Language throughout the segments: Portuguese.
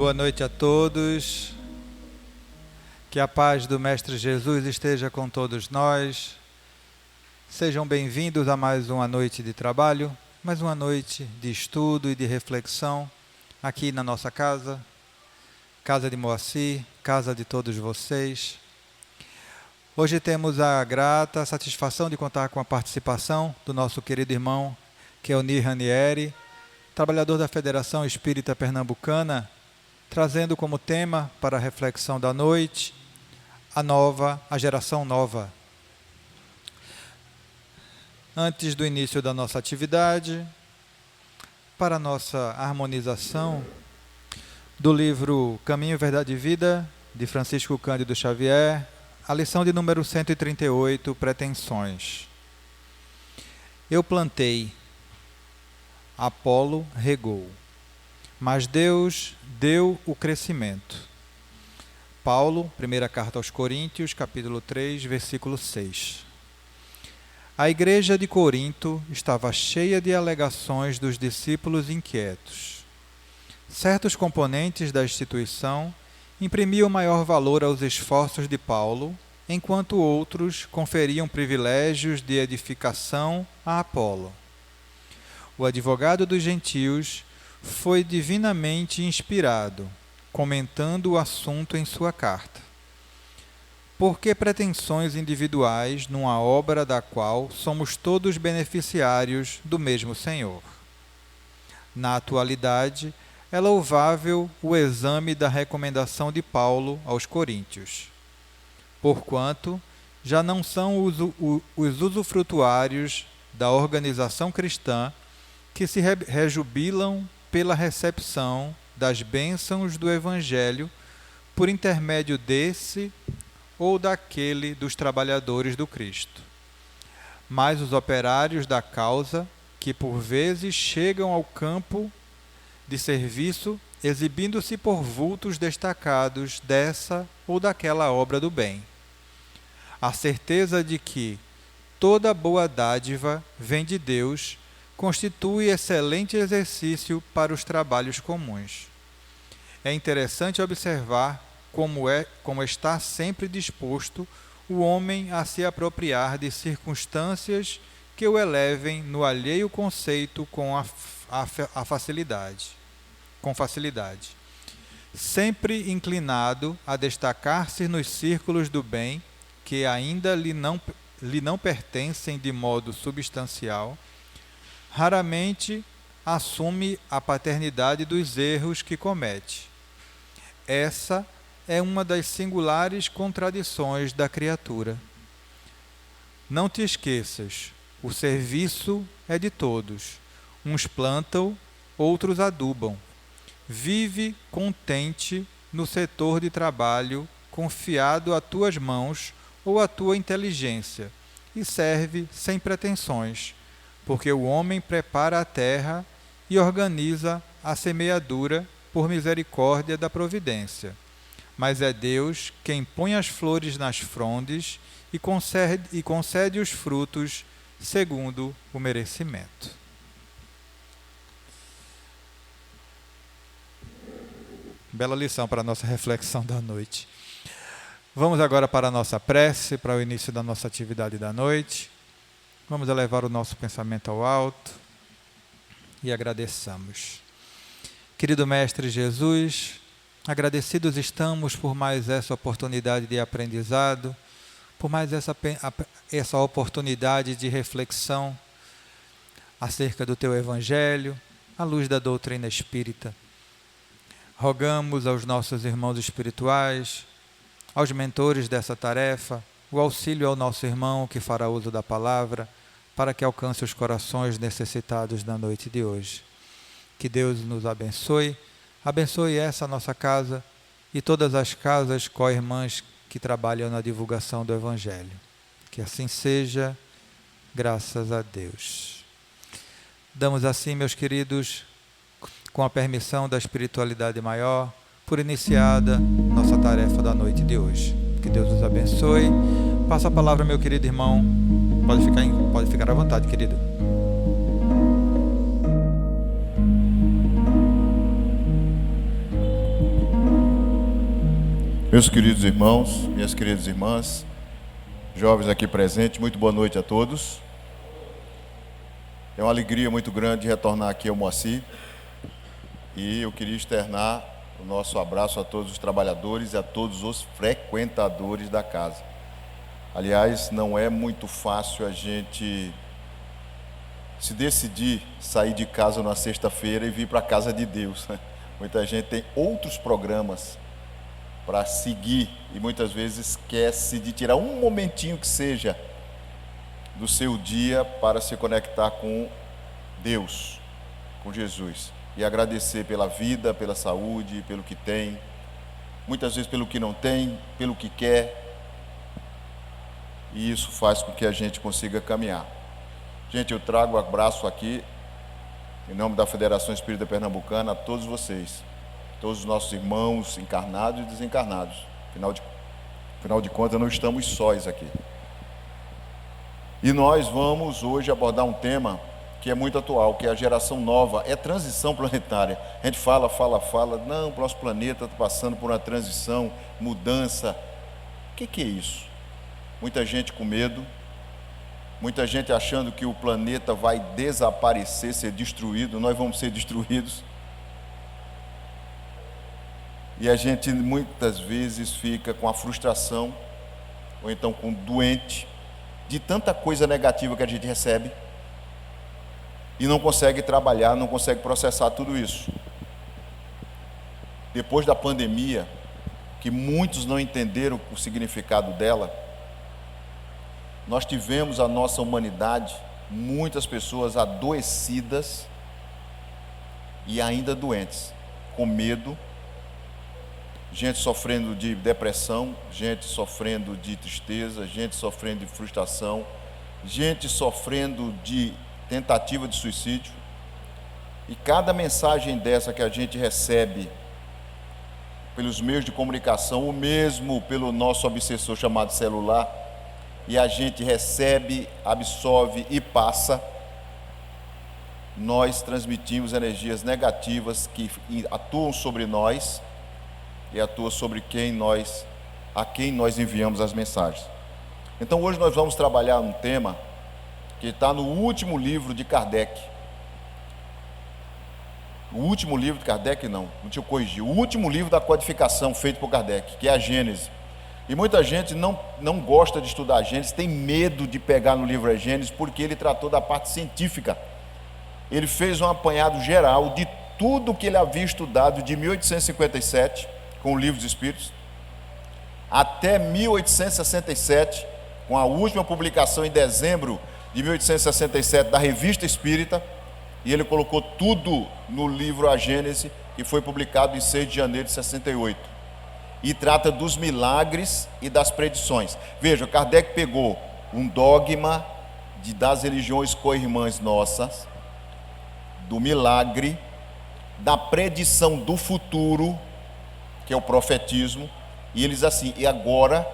Boa noite a todos. Que a paz do Mestre Jesus esteja com todos nós. Sejam bem-vindos a mais uma noite de trabalho, mais uma noite de estudo e de reflexão aqui na nossa casa, casa de Moacir, casa de todos vocês. Hoje temos a grata satisfação de contar com a participação do nosso querido irmão Keonir Ranieri, trabalhador da Federação Espírita Pernambucana, trazendo como tema para a reflexão da noite a geração nova. Antes do início da nossa atividade, para a nossa harmonização do livro Caminho, Verdade e Vida, de Francisco Cândido Xavier, a lição de número 138, Pretensões. Eu plantei, Apolo regou, mas Deus deu o crescimento. Paulo, primeira carta aos Coríntios, capítulo 3, versículo 6. A igreja de Corinto estava cheia de alegações dos discípulos inquietos. Certos componentes da instituição imprimiam maior valor aos esforços de Paulo, enquanto outros conferiam privilégios de edificação a Apolo. O advogado dos gentios foi divinamente inspirado, comentando o assunto em sua carta. Por que pretensões individuais numa obra da qual somos todos beneficiários do mesmo Senhor? Na atualidade, é louvável o exame da recomendação de Paulo aos Coríntios. Porquanto já não são os usufrutuários da organização cristã que se rejubilam pela recepção das bênçãos do Evangelho por intermédio desse ou daquele dos trabalhadores do Cristo. Mas os operários da causa, que por vezes chegam ao campo de serviço, exibindo-se por vultos destacados dessa ou daquela obra do bem. A certeza de que toda boa dádiva vem de Deus constitui excelente exercício para os trabalhos comuns. É interessante observar como está sempre disposto o homem a se apropriar de circunstâncias que o elevem no alheio conceito com facilidade. Sempre inclinado a destacar-se nos círculos do bem que ainda lhe não pertencem de modo substancial, raramente assume a paternidade dos erros que comete. Essa é uma das singulares contradições da criatura. Não te esqueças, o serviço é de todos. Uns plantam, outros adubam. Vive contente no setor de trabalho confiado a tuas mãos ou à tua inteligência e serve sem pretensões, porque o homem prepara a terra e organiza a semeadura por misericórdia da providência. Mas é Deus quem põe as flores nas frondes e concede os frutos segundo o merecimento. Bela lição para a nossa reflexão da noite. Vamos agora para a nossa prece, para o início da nossa atividade da noite. Vamos elevar o nosso pensamento ao alto e agradeçamos. Querido Mestre Jesus, agradecidos estamos por mais essa oportunidade de aprendizado, por mais essa oportunidade de reflexão acerca do Teu Evangelho, à luz da doutrina espírita. Rogamos aos nossos irmãos espirituais, aos mentores dessa tarefa, o auxílio ao nosso irmão que fará uso da palavra, para que alcance os corações necessitados na noite de hoje. Que Deus nos abençoe, abençoe essa nossa casa e todas as casas co-irmãs que trabalham na divulgação do Evangelho. Que assim seja, graças a Deus. Damos assim, meus queridos, com a permissão da espiritualidade maior, por iniciada nossa tarefa da noite de hoje. Que Deus nos abençoe. Passa a palavra, meu querido irmão. Pode ficar à vontade, querido. Meus queridos irmãos, minhas queridas irmãs, jovens aqui presentes, muito boa noite a todos. É uma alegria muito grande retornar aqui ao Moacir e eu queria externar o nosso abraço a todos os trabalhadores e a todos os frequentadores da casa. Aliás, não é muito fácil a gente se decidir sair de casa na sexta-feira e vir para a casa de Deus, né? Muita gente tem outros programas para seguir e muitas vezes esquece de tirar um momentinho que seja do seu dia para se conectar com Deus, com Jesus, e agradecer pela vida, pela saúde, pelo que tem, muitas vezes pelo que não tem, pelo que quer, e isso faz com que a gente consiga caminhar. Gente, eu trago um abraço aqui em nome da Federação Espírita Pernambucana a todos vocês, todos os nossos irmãos encarnados e desencarnados. Afinal de contas, não estamos sós aqui. E nós vamos hoje abordar um tema que é muito atual, que é a geração nova, é transição planetária. A gente fala, não, o nosso planeta está passando por uma transição, mudança. O que é isso? Muita gente com medo, muita gente achando que o planeta vai desaparecer, ser destruído, nós vamos ser destruídos. E a gente muitas vezes fica com a frustração, ou então com doente, de tanta coisa negativa que a gente recebe, e não consegue trabalhar, não consegue processar tudo isso. Depois da pandemia, que muitos não entenderam o significado dela, nós tivemos a nossa humanidade, muitas pessoas adoecidas e ainda doentes, com medo, gente sofrendo de depressão, gente sofrendo de tristeza, gente sofrendo de frustração, gente sofrendo de tentativa de suicídio. E cada mensagem dessa que a gente recebe pelos meios de comunicação, ou mesmo pelo nosso obsessor chamado celular, e a gente recebe, absorve e passa, nós transmitimos energias negativas que atuam sobre nós e atuam sobre a quem nós enviamos as mensagens. Então hoje nós vamos trabalhar um tema que está no último livro de Kardec. O último livro de Kardec deixa eu corrigir, o último livro da codificação feito por Kardec, que é a Gênese. E muita gente não gosta de estudar a Gênese, tem medo de pegar no livro a Gênese, porque ele tratou da parte científica. Ele fez um apanhado geral de tudo que ele havia estudado de 1857, com o Livro dos Espíritos, até 1867, com a última publicação em dezembro de 1867 da Revista Espírita, e ele colocou tudo no livro A Gênese, que foi publicado em 6 de janeiro de 68, e trata dos milagres e das predições. Veja, Kardec pegou um dogma das religiões co-irmãs nossas, do milagre, da predição do futuro, que é o profetismo, e eles assim, e agora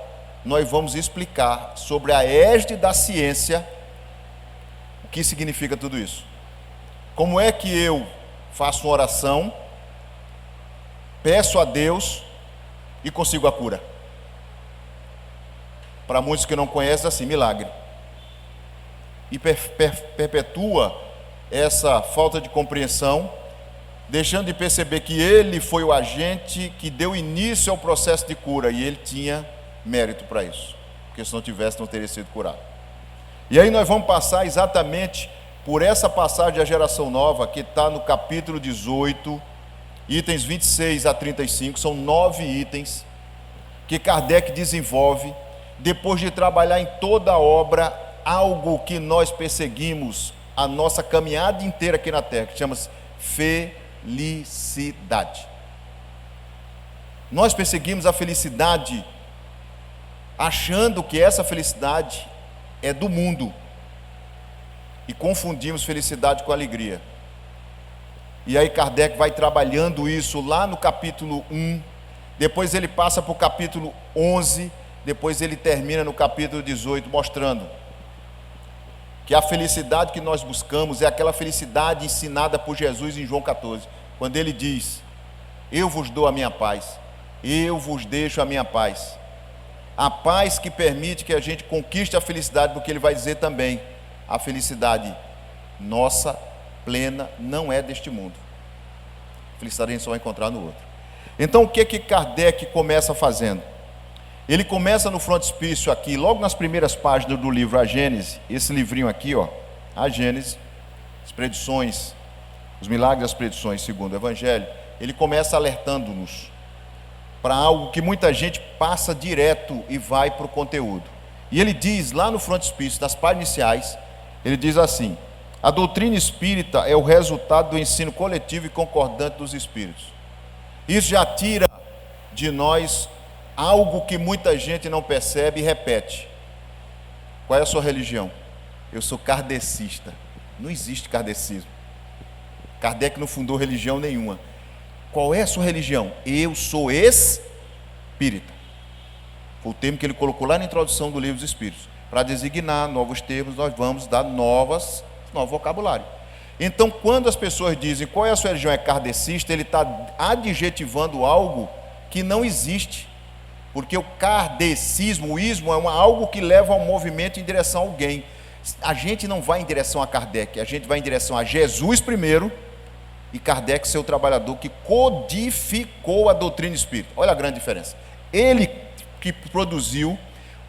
nós vamos explicar sobre a égide da ciência o que significa tudo isso. Como é que eu faço uma oração, peço a Deus e consigo a cura? Para muitos que não conhecem, assim, milagre. E perpetua essa falta de compreensão, deixando de perceber que ele foi o agente que deu início ao processo de cura, e ele tinha mérito para isso, porque se não tivesse, não teria sido curado. E aí nós vamos passar exatamente por essa passagem da geração nova, que está no capítulo 18, itens 26 a 35, são 9 itens, que Kardec desenvolve, depois de trabalhar em toda a obra, algo que nós perseguimos a nossa caminhada inteira aqui na Terra, que chama-se felicidade. Nós perseguimos a felicidade achando que essa felicidade é do mundo e confundimos felicidade com alegria. E aí Kardec vai trabalhando isso lá no capítulo 1, depois ele passa para o capítulo 11, depois ele termina no capítulo 18, mostrando que a felicidade que nós buscamos é aquela felicidade ensinada por Jesus em João 14, quando ele diz: eu vos dou a minha paz, Eu vos deixo a minha paz. A paz que permite que a gente conquiste a felicidade, porque ele vai dizer também, a felicidade nossa, plena, não é deste mundo. A felicidade a gente só vai encontrar no outro. Então o que Kardec começa fazendo? Ele começa no frontispício aqui, logo nas primeiras páginas do livro A Gênese, esse livrinho aqui, ó, A Gênese, as predições, os milagres das predições segundo o Evangelho. Ele começa alertando-nos para algo que muita gente passa direto e vai para o conteúdo. E ele diz lá no frontispício, nas páginas iniciais, ele diz assim: a doutrina espírita é o resultado do ensino coletivo e concordante dos espíritos. Isso já tira de nós algo que muita gente não percebe e repete. Qual é a sua religião? Eu sou kardecista. Não existe kardecismo. Kardec não fundou religião nenhuma. Qual é a sua religião? Eu sou espírita. Foi o termo que ele colocou lá na introdução do livro dos Espíritos. Para designar novos termos, nós vamos dar novo vocabulário. Então, quando as pessoas dizem qual é a sua religião, é kardecista, ele está adjetivando algo que não existe. Porque o kardecismo, o ismo, é algo que leva ao movimento em direção a alguém. A gente não vai em direção a Kardec, a gente vai em direção a Jesus primeiro, e Kardec, seu trabalhador, que codificou a doutrina espírita. Olha a grande diferença. Ele que produziu,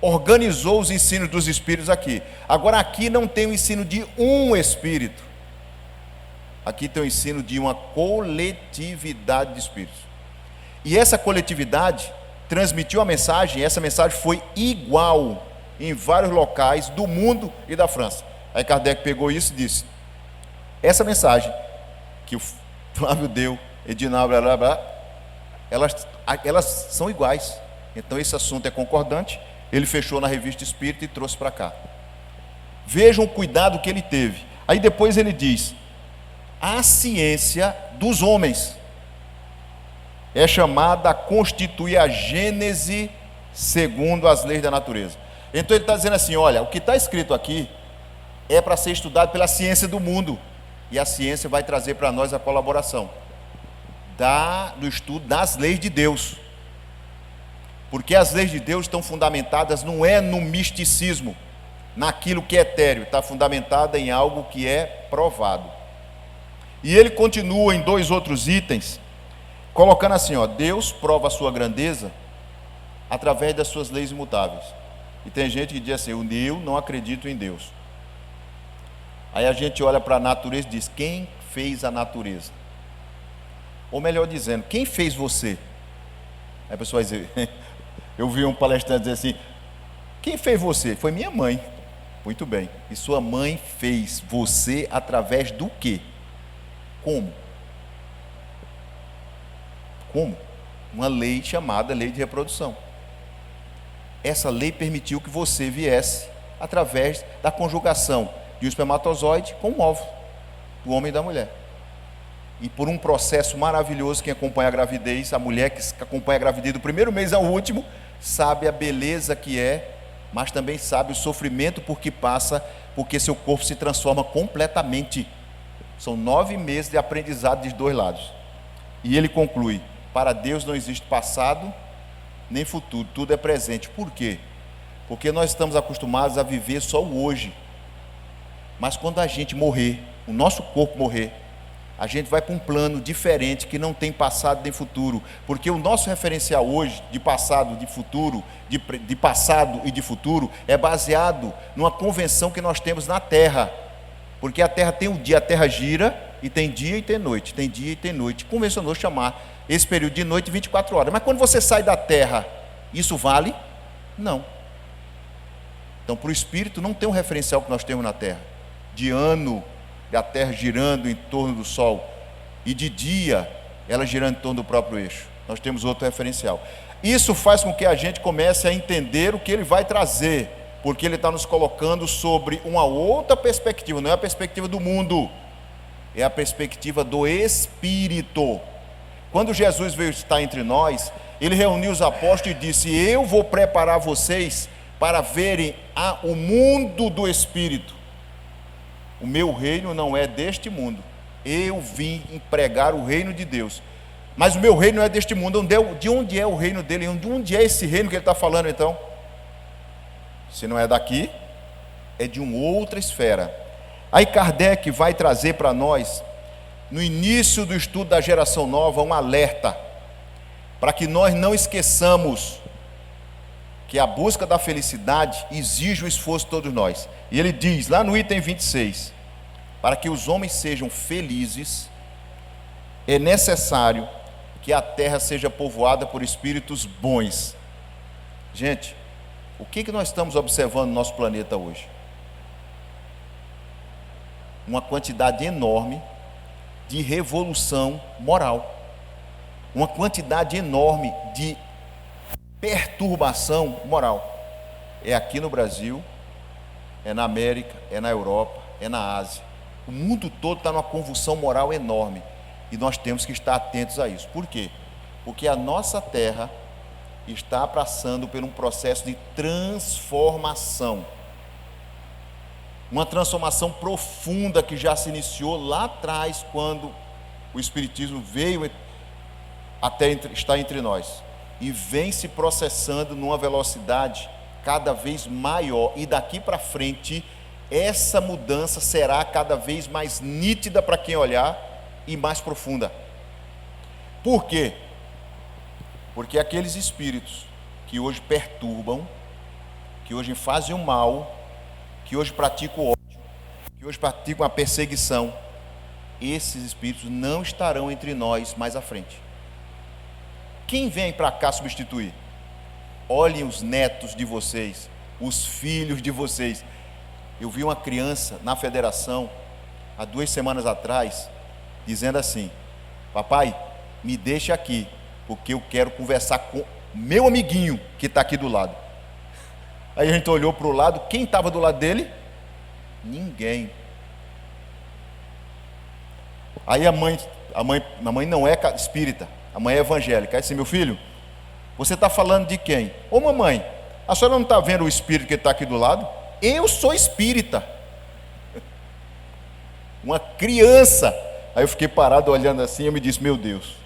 organizou os ensinos dos espíritos aqui. Agora aqui não tem o ensino de um espírito. Aqui tem o ensino de uma coletividade de espíritos. E essa coletividade transmitiu a mensagem, e essa mensagem foi igual em vários locais do mundo e da França. Aí Kardec pegou isso e disse: essa mensagem que o Flávio deu, Edinal, blá, blá, blá, elas são iguais. Então esse assunto é concordante. Ele fechou na Revista Espírita e trouxe para cá. Vejam o cuidado que ele teve. Aí depois ele diz: a ciência dos homens é chamada a constituir a gênese segundo as leis da natureza. Então ele está dizendo assim: olha, o que está escrito aqui é para ser estudado pela ciência do mundo. E a ciência vai trazer para nós a colaboração do estudo das leis de Deus. Porque as leis de Deus estão fundamentadas, não é no misticismo, naquilo que é etéreo, está fundamentada em algo que é provado. E ele continua em 2 outros itens, colocando assim, ó: Deus prova a sua grandeza através das suas leis imutáveis. E tem gente que diz assim: eu não acredito em Deus. Aí a gente olha para a natureza e diz: quem fez a natureza? Ou melhor dizendo, quem fez você? Aí a pessoa vai dizer, eu vi um palestrante dizer assim: quem fez você? Foi minha mãe. Muito bem. E sua mãe fez você através do quê? Como? Como? Uma lei chamada lei de reprodução. Essa lei permitiu que você viesse através da conjugação de um espermatozoide com um óvulo, do homem e da mulher. E por um processo maravilhoso, quem acompanha a gravidez, a mulher que acompanha a gravidez do primeiro mês ao último, sabe a beleza que é, mas também sabe o sofrimento por que passa, porque seu corpo se transforma completamente. São 9 meses de aprendizado dos 2 lados. E ele conclui: para Deus não existe passado nem futuro, tudo é presente. Por quê? Porque nós estamos acostumados a viver só o hoje. Mas quando a gente morrer, o nosso corpo morrer, a gente vai para um plano diferente que não tem passado nem futuro, porque o nosso referencial hoje de passado, de futuro, de passado e de futuro é baseado numa convenção que nós temos na Terra, porque a Terra tem o dia, a Terra gira e tem dia e tem noite, tem dia e tem noite. Convencionou chamar esse período de noite 24 horas. Mas quando você sai da Terra, isso vale? Não. Então, para o Espírito não tem um referencial que nós temos na Terra, de ano, da Terra girando em torno do Sol, e de dia ela girando em torno do próprio eixo. Nós temos outro referencial. Isso faz com que a gente comece a entender o que ele vai trazer, porque ele está nos colocando sobre uma outra perspectiva. Não é a perspectiva do mundo, é a perspectiva do Espírito. Quando Jesus veio estar entre nós, ele reuniu os apóstolos e disse: eu vou preparar vocês para verem o mundo do Espírito. O meu reino não é deste mundo. Eu vim pregar o reino de Deus. Mas o meu reino não é deste mundo. De onde é o reino dele? De onde é esse reino que ele está falando então? Se não é daqui, é de uma outra esfera. Aí Kardec vai trazer para nós, no início do estudo da geração nova, um alerta, para que nós não esqueçamos que a busca da felicidade exige o esforço de todos nós. E ele diz, lá no item 26, para que os homens sejam felizes, é necessário que a terra seja povoada por espíritos bons. Gente, o que nós estamos observando no nosso planeta hoje? Uma quantidade enorme de revolução moral, uma quantidade enorme de perturbação moral. É aqui no Brasil, é na América, é na Europa, é na Ásia. O mundo todo está numa convulsão moral enorme. E nós temos que estar atentos a isso. Por quê? Porque a nossa terra está passando por um processo de transformação. Uma transformação profunda que já se iniciou lá atrás, quando o Espiritismo veio até estar entre nós. E vem se processando numa velocidade cada vez maior. E daqui para frente, essa mudança será cada vez mais nítida para quem olhar e mais profunda. Por quê? Porque aqueles espíritos que hoje perturbam, que hoje fazem o mal, que hoje praticam o ódio, que hoje praticam a perseguição, esses espíritos não estarão entre nós mais à frente. Quem vem para cá substituir? Olhem os netos de vocês, os filhos de vocês. Eu vi uma criança na federação, há 2 semanas atrás, dizendo assim: papai, me deixa aqui, porque eu quero conversar com meu amiguinho que está aqui do lado. Aí a gente olhou para o lado, quem estava do lado dele? Ninguém. Aí a mãe não é espírita, a mãe é evangélica. Aí disse: meu filho, você está falando de quem? Ô mamãe, a senhora não está vendo o espírito que está aqui do lado? Eu sou espírita. Uma criança. Aí eu fiquei parado olhando assim, eu me disse: meu Deus,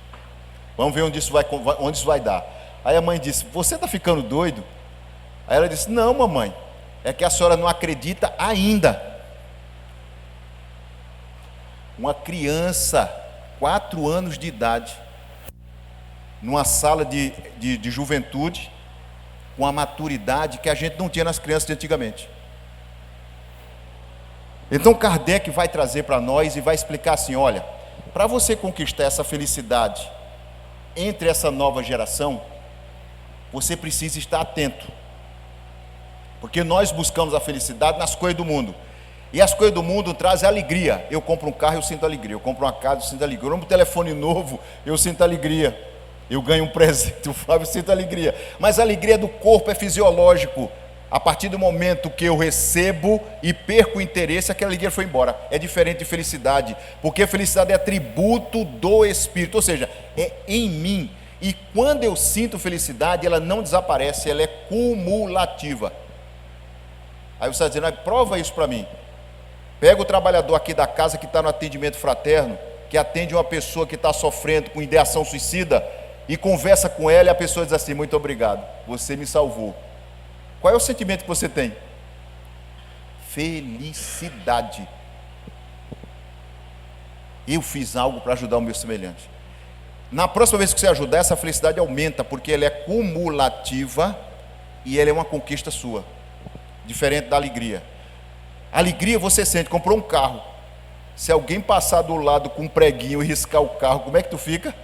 vamos ver onde isso vai dar. Aí a mãe disse: você está ficando doido? Aí ela disse: não, mamãe, é que a senhora não acredita ainda. Uma criança, 4 anos de idade, numa sala de juventude, com a maturidade que a gente não tinha nas crianças de antigamente. Então Kardec vai trazer para nós e vai explicar assim: olha, para você conquistar essa felicidade entre essa nova geração, você precisa estar atento, porque nós buscamos a felicidade nas coisas do mundo, e as coisas do mundo trazem alegria. Eu compro um carro, eu sinto alegria. Eu compro uma casa, eu sinto alegria. Eu compro um telefone novo, eu sinto alegria. Eu ganho um presente, o Flávio, sinto alegria. Mas a alegria do corpo é fisiológico. A partir do momento que eu recebo e perco o interesse, aquela alegria foi embora. É diferente de felicidade, porque felicidade é atributo do Espírito, ou seja, é em mim. E quando eu sinto felicidade, ela não desaparece, ela é cumulativa. Aí você está dizendo: prova isso para mim. Pega o trabalhador aqui da casa que está no atendimento fraterno, que atende uma pessoa que está sofrendo com ideação suicida, e conversa com ela, e a pessoa diz assim: muito obrigado, você me salvou. Qual é o sentimento que você tem? Felicidade. Eu fiz algo para ajudar o meu semelhante. Na próxima vez que você ajudar, essa felicidade aumenta, porque ela é cumulativa e ela é uma conquista sua, diferente da alegria. A alegria você sente, comprou um carro. Se alguém passar do lado com um preguinho e riscar o carro, como é que tu fica?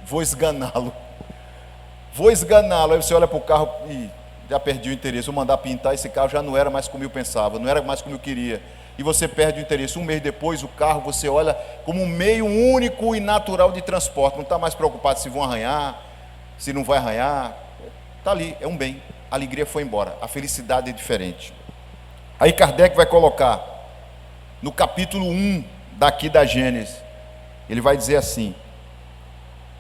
Vou esganá-lo. Aí você olha para o carro e já perdi o interesse. Vou mandar pintar esse carro, já não era mais como eu pensava, não era mais como eu queria. E você perde o interesse. 1 mês depois, o carro você olha como um meio único e natural de transporte. Não está mais preocupado se vão arranhar, se não vai arranhar. Está ali, é um bem. A alegria foi embora, a felicidade é diferente. Aí Kardec vai colocar no capítulo 1 daqui da Gênesis, ele vai dizer assim: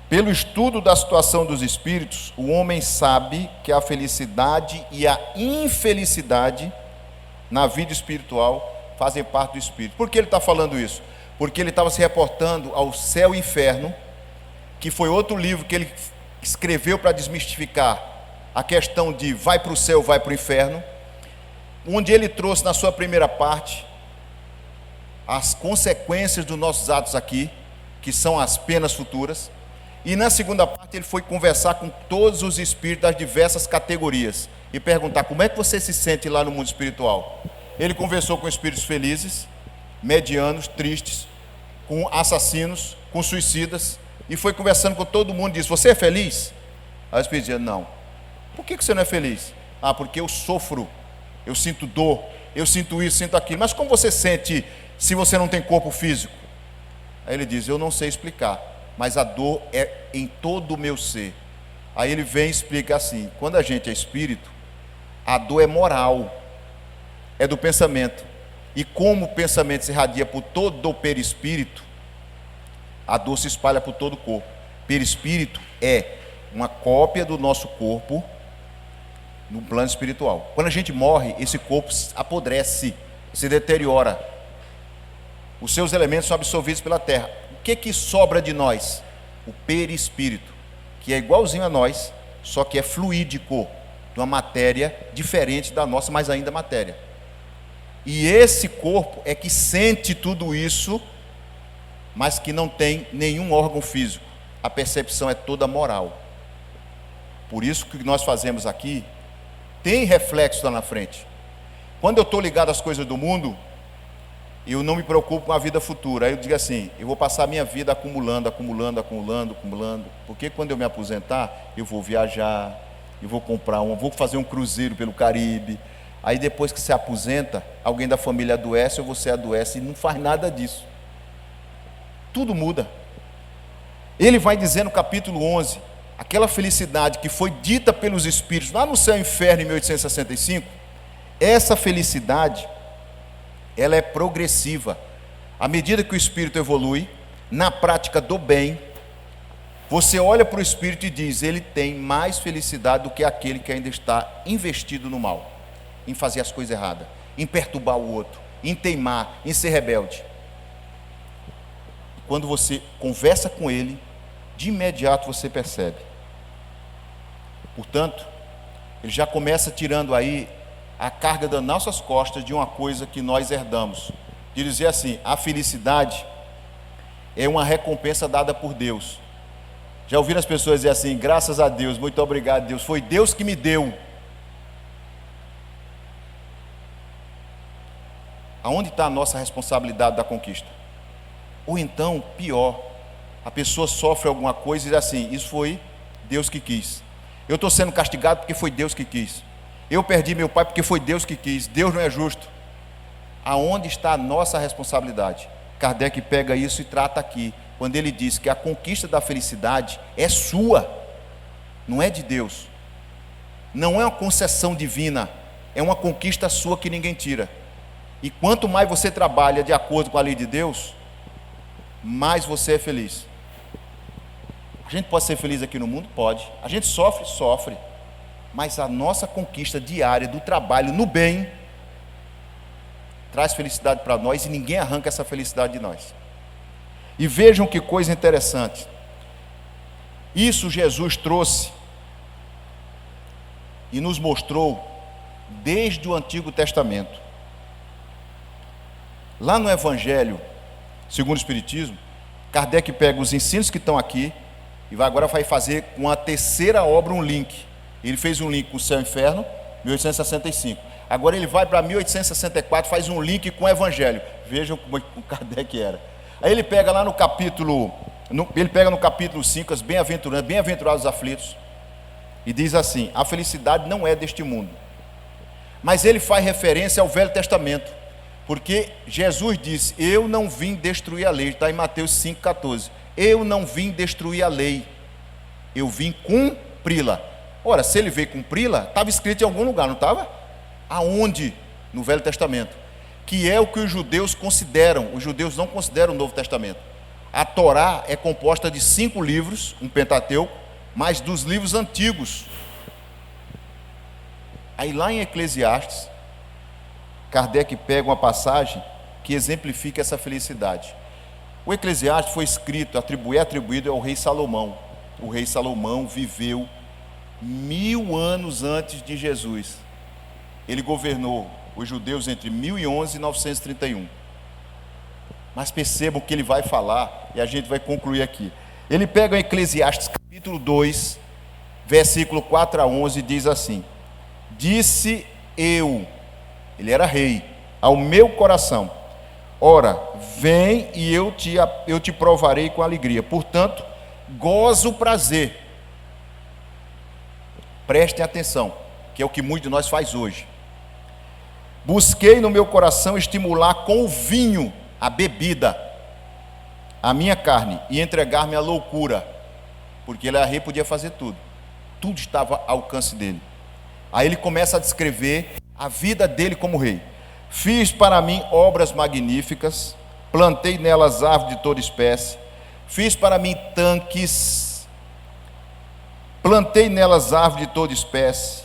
pelo estudo da situação dos espíritos, o homem sabe que a felicidade e a infelicidade na vida espiritual fazem parte do espírito. Por que ele está falando isso? Porque ele estava se reportando ao céu e inferno, que foi outro livro que ele escreveu para desmistificar a questão de vai para o céu, vai para o inferno, onde ele trouxe na sua primeira parte as consequências dos nossos atos aqui, que são as penas futuras, e na segunda parte ele foi conversar com todos os espíritos das diversas categorias e perguntar como é que você se sente lá no mundo espiritual. Ele conversou com espíritos felizes, medianos, tristes, com assassinos, com suicidas, e foi conversando com todo mundo e disse: você é feliz? Aí o espírito dizia: não. Por que você não é feliz? Ah, porque eu sofro, eu sinto dor, eu sinto isso, sinto aquilo. Mas como você sente se você não tem corpo físico? Aí ele diz: eu não sei explicar, mas a dor é em todo o meu ser. Aí ele vem e explica assim: quando a gente é espírito, a dor é moral, é do pensamento. E como o pensamento se irradia por todo o perispírito, a dor se espalha por todo o corpo. Perispírito é uma cópia do nosso corpo no plano espiritual. Quando a gente morre, esse corpo apodrece, se deteriora. Os seus elementos são absorvidos pela terra. O que sobra de nós? O perispírito, que é igualzinho a nós, só que é fluídico, de uma matéria diferente da nossa, mas ainda matéria. E esse corpo é que sente tudo isso, mas que não tem nenhum órgão físico. A percepção é toda moral. Por isso que nós fazemos aqui tem reflexo lá na frente. Quando eu estou ligado às coisas do mundo, eu não me preocupo com a vida futura. Aí eu digo assim: eu vou passar a minha vida acumulando, porque quando eu me aposentar, eu vou viajar, eu vou comprar vou fazer um cruzeiro pelo Caribe. Aí depois que se aposenta, alguém da família adoece ou você adoece, e não faz nada disso. Tudo muda. Ele vai dizer no capítulo 11, aquela felicidade que foi dita pelos espíritos lá no céu e inferno em 1865, essa felicidade, ela é progressiva. À medida que o espírito evolui, na prática do bem, você olha para o espírito e diz: ele tem mais felicidade do que aquele que ainda está investido no mal, em fazer as coisas erradas, em perturbar o outro, em teimar, em ser rebelde. Quando você conversa com ele, de imediato você percebe. Portanto, ele já começa tirando aí a carga das nossas costas de uma coisa que nós herdamos, de dizer assim: a felicidade é uma recompensa dada por Deus. Já ouviram as pessoas dizer assim: graças a Deus, muito obrigado Deus, foi Deus que me deu. Aonde está a nossa responsabilidade da conquista? Ou então, pior, a pessoa sofre alguma coisa e diz assim: isso foi Deus que quis. Eu estou sendo castigado porque foi Deus que quis. Eu perdi meu pai porque foi Deus que quis. Deus não é justo. Aonde está a nossa responsabilidade? Kardec pega isso e trata aqui, quando ele diz que a conquista da felicidade é sua, não é de Deus. Não é uma concessão divina, é uma conquista sua que ninguém tira. E quanto mais você trabalha de acordo com a lei de Deus, mais você é feliz. A gente pode ser feliz aqui no mundo? Pode. A gente sofre? Sofre. Mas a nossa conquista diária do trabalho no bem traz felicidade para nós, e ninguém arranca essa felicidade de nós. E vejam que coisa interessante. Isso Jesus trouxe e nos mostrou desde o Antigo Testamento. Lá no Evangelho segundo o Espiritismo, Kardec pega os ensinos que estão aqui e agora vai fazer com a terceira obra um link. Ele fez um link com o céu e o inferno, 1865. Agora ele vai para 1864, faz um link com o Evangelho. Vejam como o Kardec era. Aí ele pega lá no capítulo, ele pega no capítulo 5, as bem-aventurados os aflitos, e diz assim: a felicidade não é deste mundo. Mas ele faz referência ao Velho Testamento, porque Jesus disse: eu não vim destruir a lei. Está em Mateus 5,14. Eu não vim destruir a lei, eu vim cumpri-la. Ora, se ele veio cumpri-la, estava escrito em algum lugar, não estava? Aonde? No Velho Testamento. Que é o que os judeus consideram. Os judeus não consideram o Novo Testamento. A Torá é composta de 5 livros, um Pentateuco, mais dos livros antigos. Aí lá em Eclesiastes, Kardec pega uma passagem que exemplifica essa felicidade. O Eclesiastes foi escrito, atribuído ao rei Salomão. O rei Salomão viveu 1000 anos antes de Jesus. Ele governou os judeus entre 1011 e 931. Mas percebam o que ele vai falar, e a gente vai concluir aqui. Ele pega o Eclesiastes capítulo 2, versículo 4 a 11, e diz assim: disse eu, ele era rei, ao meu coração: ora, vem e eu te provarei com alegria. Portanto, gozo o prazer. Prestem atenção, que é o que muitos de nós faz hoje. Busquei no meu coração estimular com o vinho, a bebida, a minha carne, e entregar-me à loucura, porque ele era rei, podia fazer tudo. Tudo estava ao alcance dele. Aí ele começa a descrever a vida dele como rei. Fiz para mim obras magníficas, plantei nelas árvores de toda espécie, fiz para mim tanques, plantei nelas árvores de toda espécie,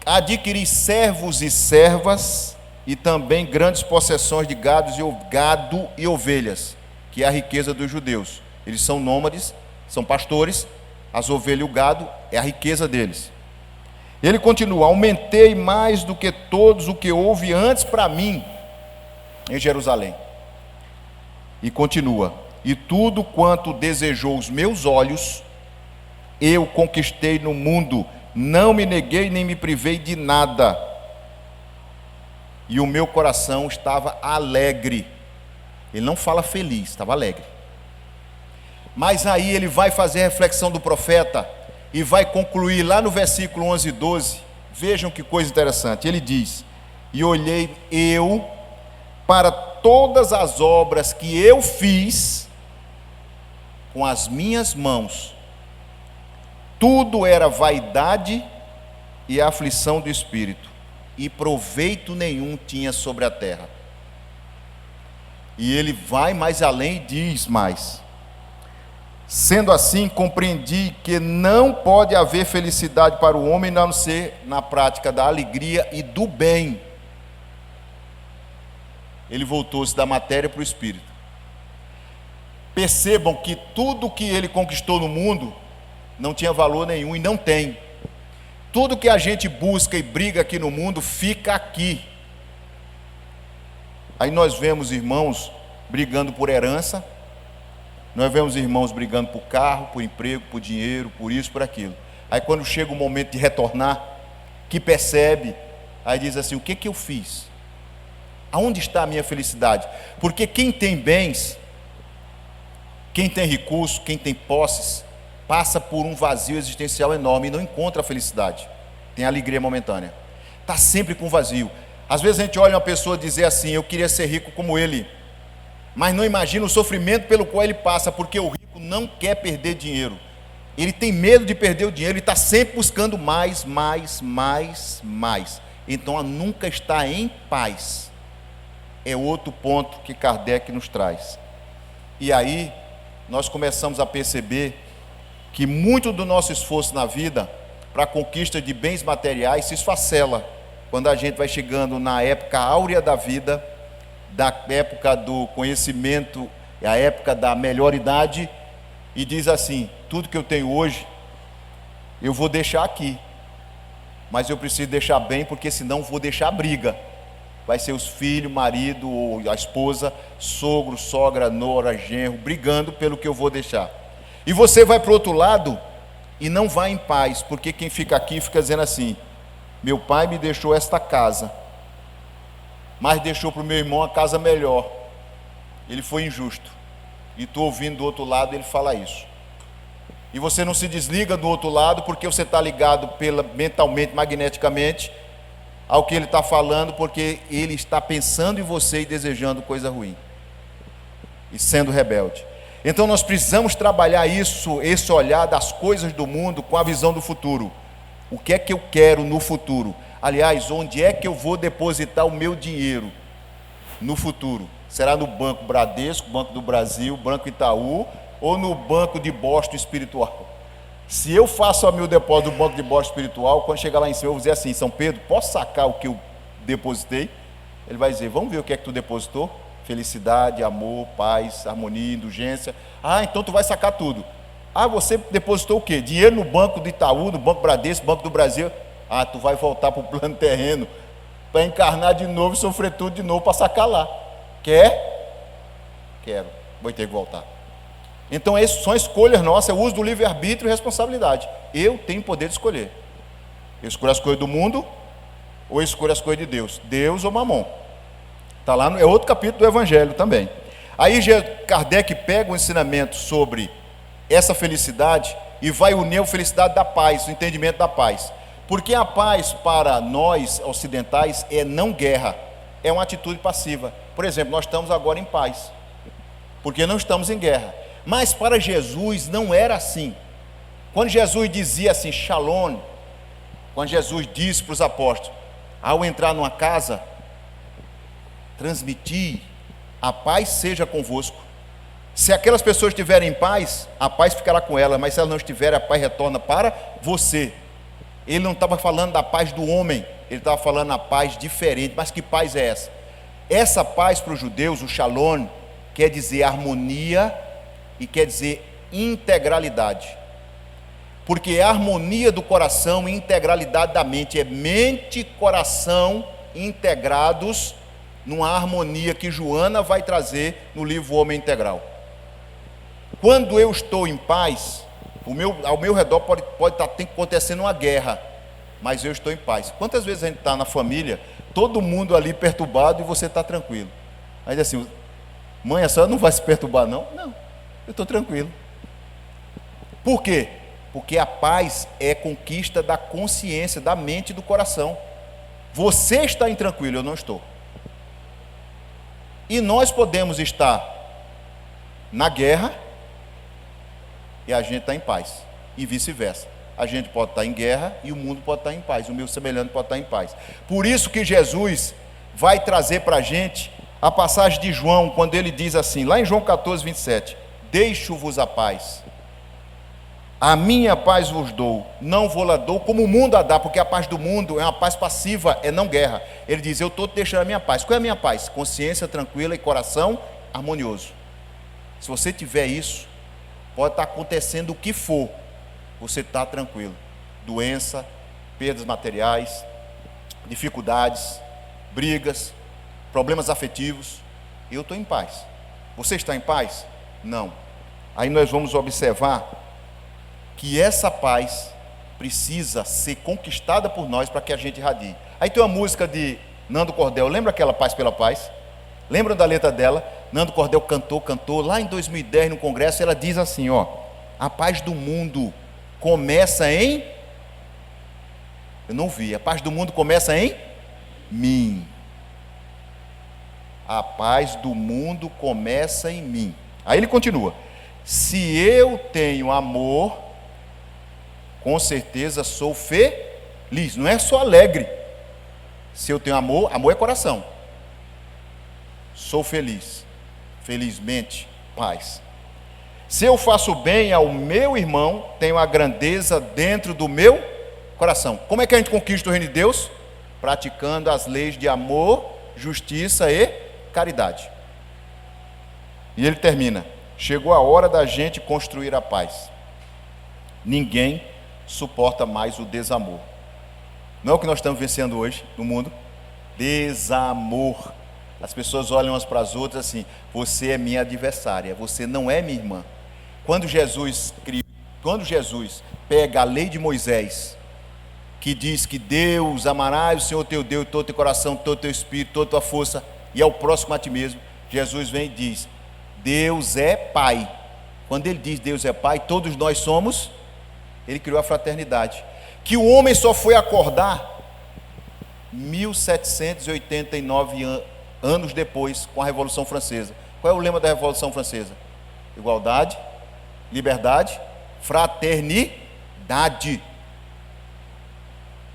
adquiri servos e servas, e também grandes possessões de gado e ovelhas, que é a riqueza dos judeus. Eles são nômades, são pastores, as ovelhas e o gado é a riqueza deles. Ele continua: aumentei mais do que todos o que houve antes para mim em Jerusalém. E continua: e tudo quanto desejou os meus olhos, eu conquistei no mundo, não me neguei nem me privei de nada. E o meu coração estava alegre. Ele não fala feliz, estava alegre. Mas aí ele vai fazer a reflexão do profeta e vai concluir lá no versículo 11 e 12. Vejam que coisa interessante. Ele diz: e olhei eu para todas as obras que eu fiz com as minhas mãos. Tudo era vaidade e aflição do espírito, e proveito nenhum tinha sobre a terra. E ele vai mais além e diz mais: sendo assim, compreendi que não pode haver felicidade para o homem a não ser na prática da alegria e do bem. Ele voltou-se da matéria para o espírito. Percebam que tudo que ele conquistou no mundo não tinha valor nenhum, e não tem. Tudo que a gente busca e briga aqui no mundo fica aqui. Aí nós vemos irmãos brigando por herança, nós vemos irmãos brigando por carro, por emprego, por dinheiro, por isso, por aquilo. Aí quando chega o momento de retornar, que percebe, aí diz assim: o que eu fiz? Aonde está a minha felicidade? Porque quem tem bens, quem tem recursos, quem tem posses, passa por um vazio existencial enorme e não encontra a felicidade. Tem alegria momentânea. Está sempre com vazio. Às vezes a gente olha uma pessoa dizer assim: eu queria ser rico como ele, mas não imagina o sofrimento pelo qual ele passa, porque o rico não quer perder dinheiro. Ele tem medo de perder o dinheiro, ele está sempre buscando mais. Então nunca está em paz. É outro ponto que Kardec nos traz. E aí nós começamos a perceber que muito do nosso esforço na vida para a conquista de bens materiais se esfacela quando a gente vai chegando na época áurea da vida, da época do conhecimento, a época da melhor idade, e diz assim: tudo que eu tenho hoje eu vou deixar aqui, mas eu preciso deixar bem, porque senão vou deixar briga. Vai ser os filhos, marido, ou a esposa, sogro, sogra, nora, genro, brigando pelo que eu vou deixar. E você vai para o outro lado e não vai em paz, porque quem fica aqui fica dizendo assim: meu pai me deixou esta casa, mas deixou para o meu irmão a casa melhor. Ele foi injusto. E estou ouvindo do outro lado ele falar isso. E você não se desliga do outro lado, porque você está ligado mentalmente, magneticamente, ao que ele está falando, porque ele está pensando em você e desejando coisa ruim, e sendo rebelde. Então nós precisamos trabalhar isso, esse olhar das coisas do mundo com a visão do futuro. O que é que eu quero no futuro? Aliás, onde é que eu vou depositar o meu dinheiro no futuro? Será no Banco Bradesco, Banco do Brasil, Banco Itaú, ou no Banco de Boston Espiritual? Se eu faço o meu depósito do Banco de Boston Espiritual, quando chegar lá em cima eu vou dizer assim: São Pedro, posso sacar o que eu depositei? Ele vai dizer: vamos ver o que é que tu depositou? Felicidade, amor, paz, harmonia, indulgência. Ah, então tu vai sacar tudo. Ah, você depositou o quê? Dinheiro no banco do Itaú, no Banco Bradesco, Banco do Brasil. Ah, tu vai voltar para o plano terreno para encarnar de novo e sofrer tudo de novo para sacar lá. Quer? Quero. Vou ter que voltar. Então, essas são escolhas nossas, é o uso do livre-arbítrio e responsabilidade. Eu tenho poder de escolher. Eu escolho as coisas do mundo ou eu escolho as coisas de Deus. Deus ou Mamon. Está lá, é outro capítulo do Evangelho também. Aí Kardec pega o ensinamento sobre essa felicidade e vai unir a felicidade da paz, o entendimento da paz. Porque a paz para nós ocidentais é não guerra, é uma atitude passiva. Por exemplo, nós estamos agora em paz, porque não estamos em guerra. Mas para Jesus não era assim. Quando Jesus dizia assim, Shalom, quando Jesus disse para os apóstolos, ao entrar numa casa, transmitir, a paz seja convosco. Se aquelas pessoas estiverem em paz, a paz ficará com elas, mas se elas não estiverem, a paz retorna para você. Ele não estava falando da paz do homem, ele estava falando da paz diferente. Mas que paz é essa? Essa paz para os judeus, o Shalom, quer dizer harmonia e quer dizer integralidade. Porque é a harmonia do coração e integralidade da mente. É mente e coração integrados numa harmonia que Joana vai trazer no livro Homem Integral. Quando eu estou em paz, ao meu redor pode estar acontecendo uma guerra, mas eu estou em paz. Quantas vezes a gente está na família, todo mundo ali perturbado e você está tranquilo? Aí diz assim, mãe, a senhora não vai se perturbar não? Não, eu estou tranquilo. Por quê? Porque a paz é conquista da consciência, da mente e do coração. Você está intranquilo, eu não estou. E nós podemos estar na guerra e a gente está em paz, e vice-versa. A gente pode estar em guerra e o mundo pode estar em paz, o meu semelhante pode estar em paz. Por isso que Jesus vai trazer para a gente a passagem de João, quando ele diz assim, lá em João 14, 27, deixo-vos a paz, a minha paz vos dou, não vou lá dou como o mundo a dá, porque a paz do mundo é uma paz passiva, é não guerra. Ele diz, eu estou te deixando a minha paz. Qual é a minha paz? Consciência tranquila e coração harmonioso. Se você tiver isso, pode estar acontecendo o que for, você está tranquilo. Doença, perdas materiais, dificuldades, brigas, problemas afetivos, eu estou em paz. Você está em paz? Não. Aí nós vamos observar que essa paz precisa ser conquistada por nós para que a gente irradie. Aí tem uma música de Nando Cordel, lembra aquela Paz pela Paz? Lembram da letra dela? Nando Cordel cantou, lá em 2010 no congresso, ela diz assim, ó, a paz do mundo começa em... Eu não vi, a paz do mundo começa em mim. A paz do mundo começa em mim. Aí ele continua, se eu tenho amor, com certeza sou feliz, não é só alegre. Se eu tenho amor, amor é coração. Sou feliz, felizmente, paz. Se eu faço bem ao meu irmão, tenho a grandeza dentro do meu coração. Como é que a gente conquista o reino de Deus? Praticando as leis de amor, justiça e caridade. E ele termina, chegou a hora da gente construir a paz. Ninguém suporta mais o desamor. Não é o que nós estamos vencendo hoje no mundo? Desamor. As pessoas olham umas para as outras assim, você é minha adversária, você não é minha irmã. Quando Jesus pega a lei de Moisés, que diz que Deus, amarás o Senhor teu Deus, todo teu coração, todo teu espírito, toda tua força, e ao próximo a ti mesmo, Jesus vem e diz, Deus é Pai. Quando ele diz Deus é Pai, todos nós somos... Ele criou a fraternidade, que o homem só foi acordar 1789 anos depois, com a Revolução Francesa. Qual é o lema da Revolução Francesa? Igualdade, liberdade, fraternidade.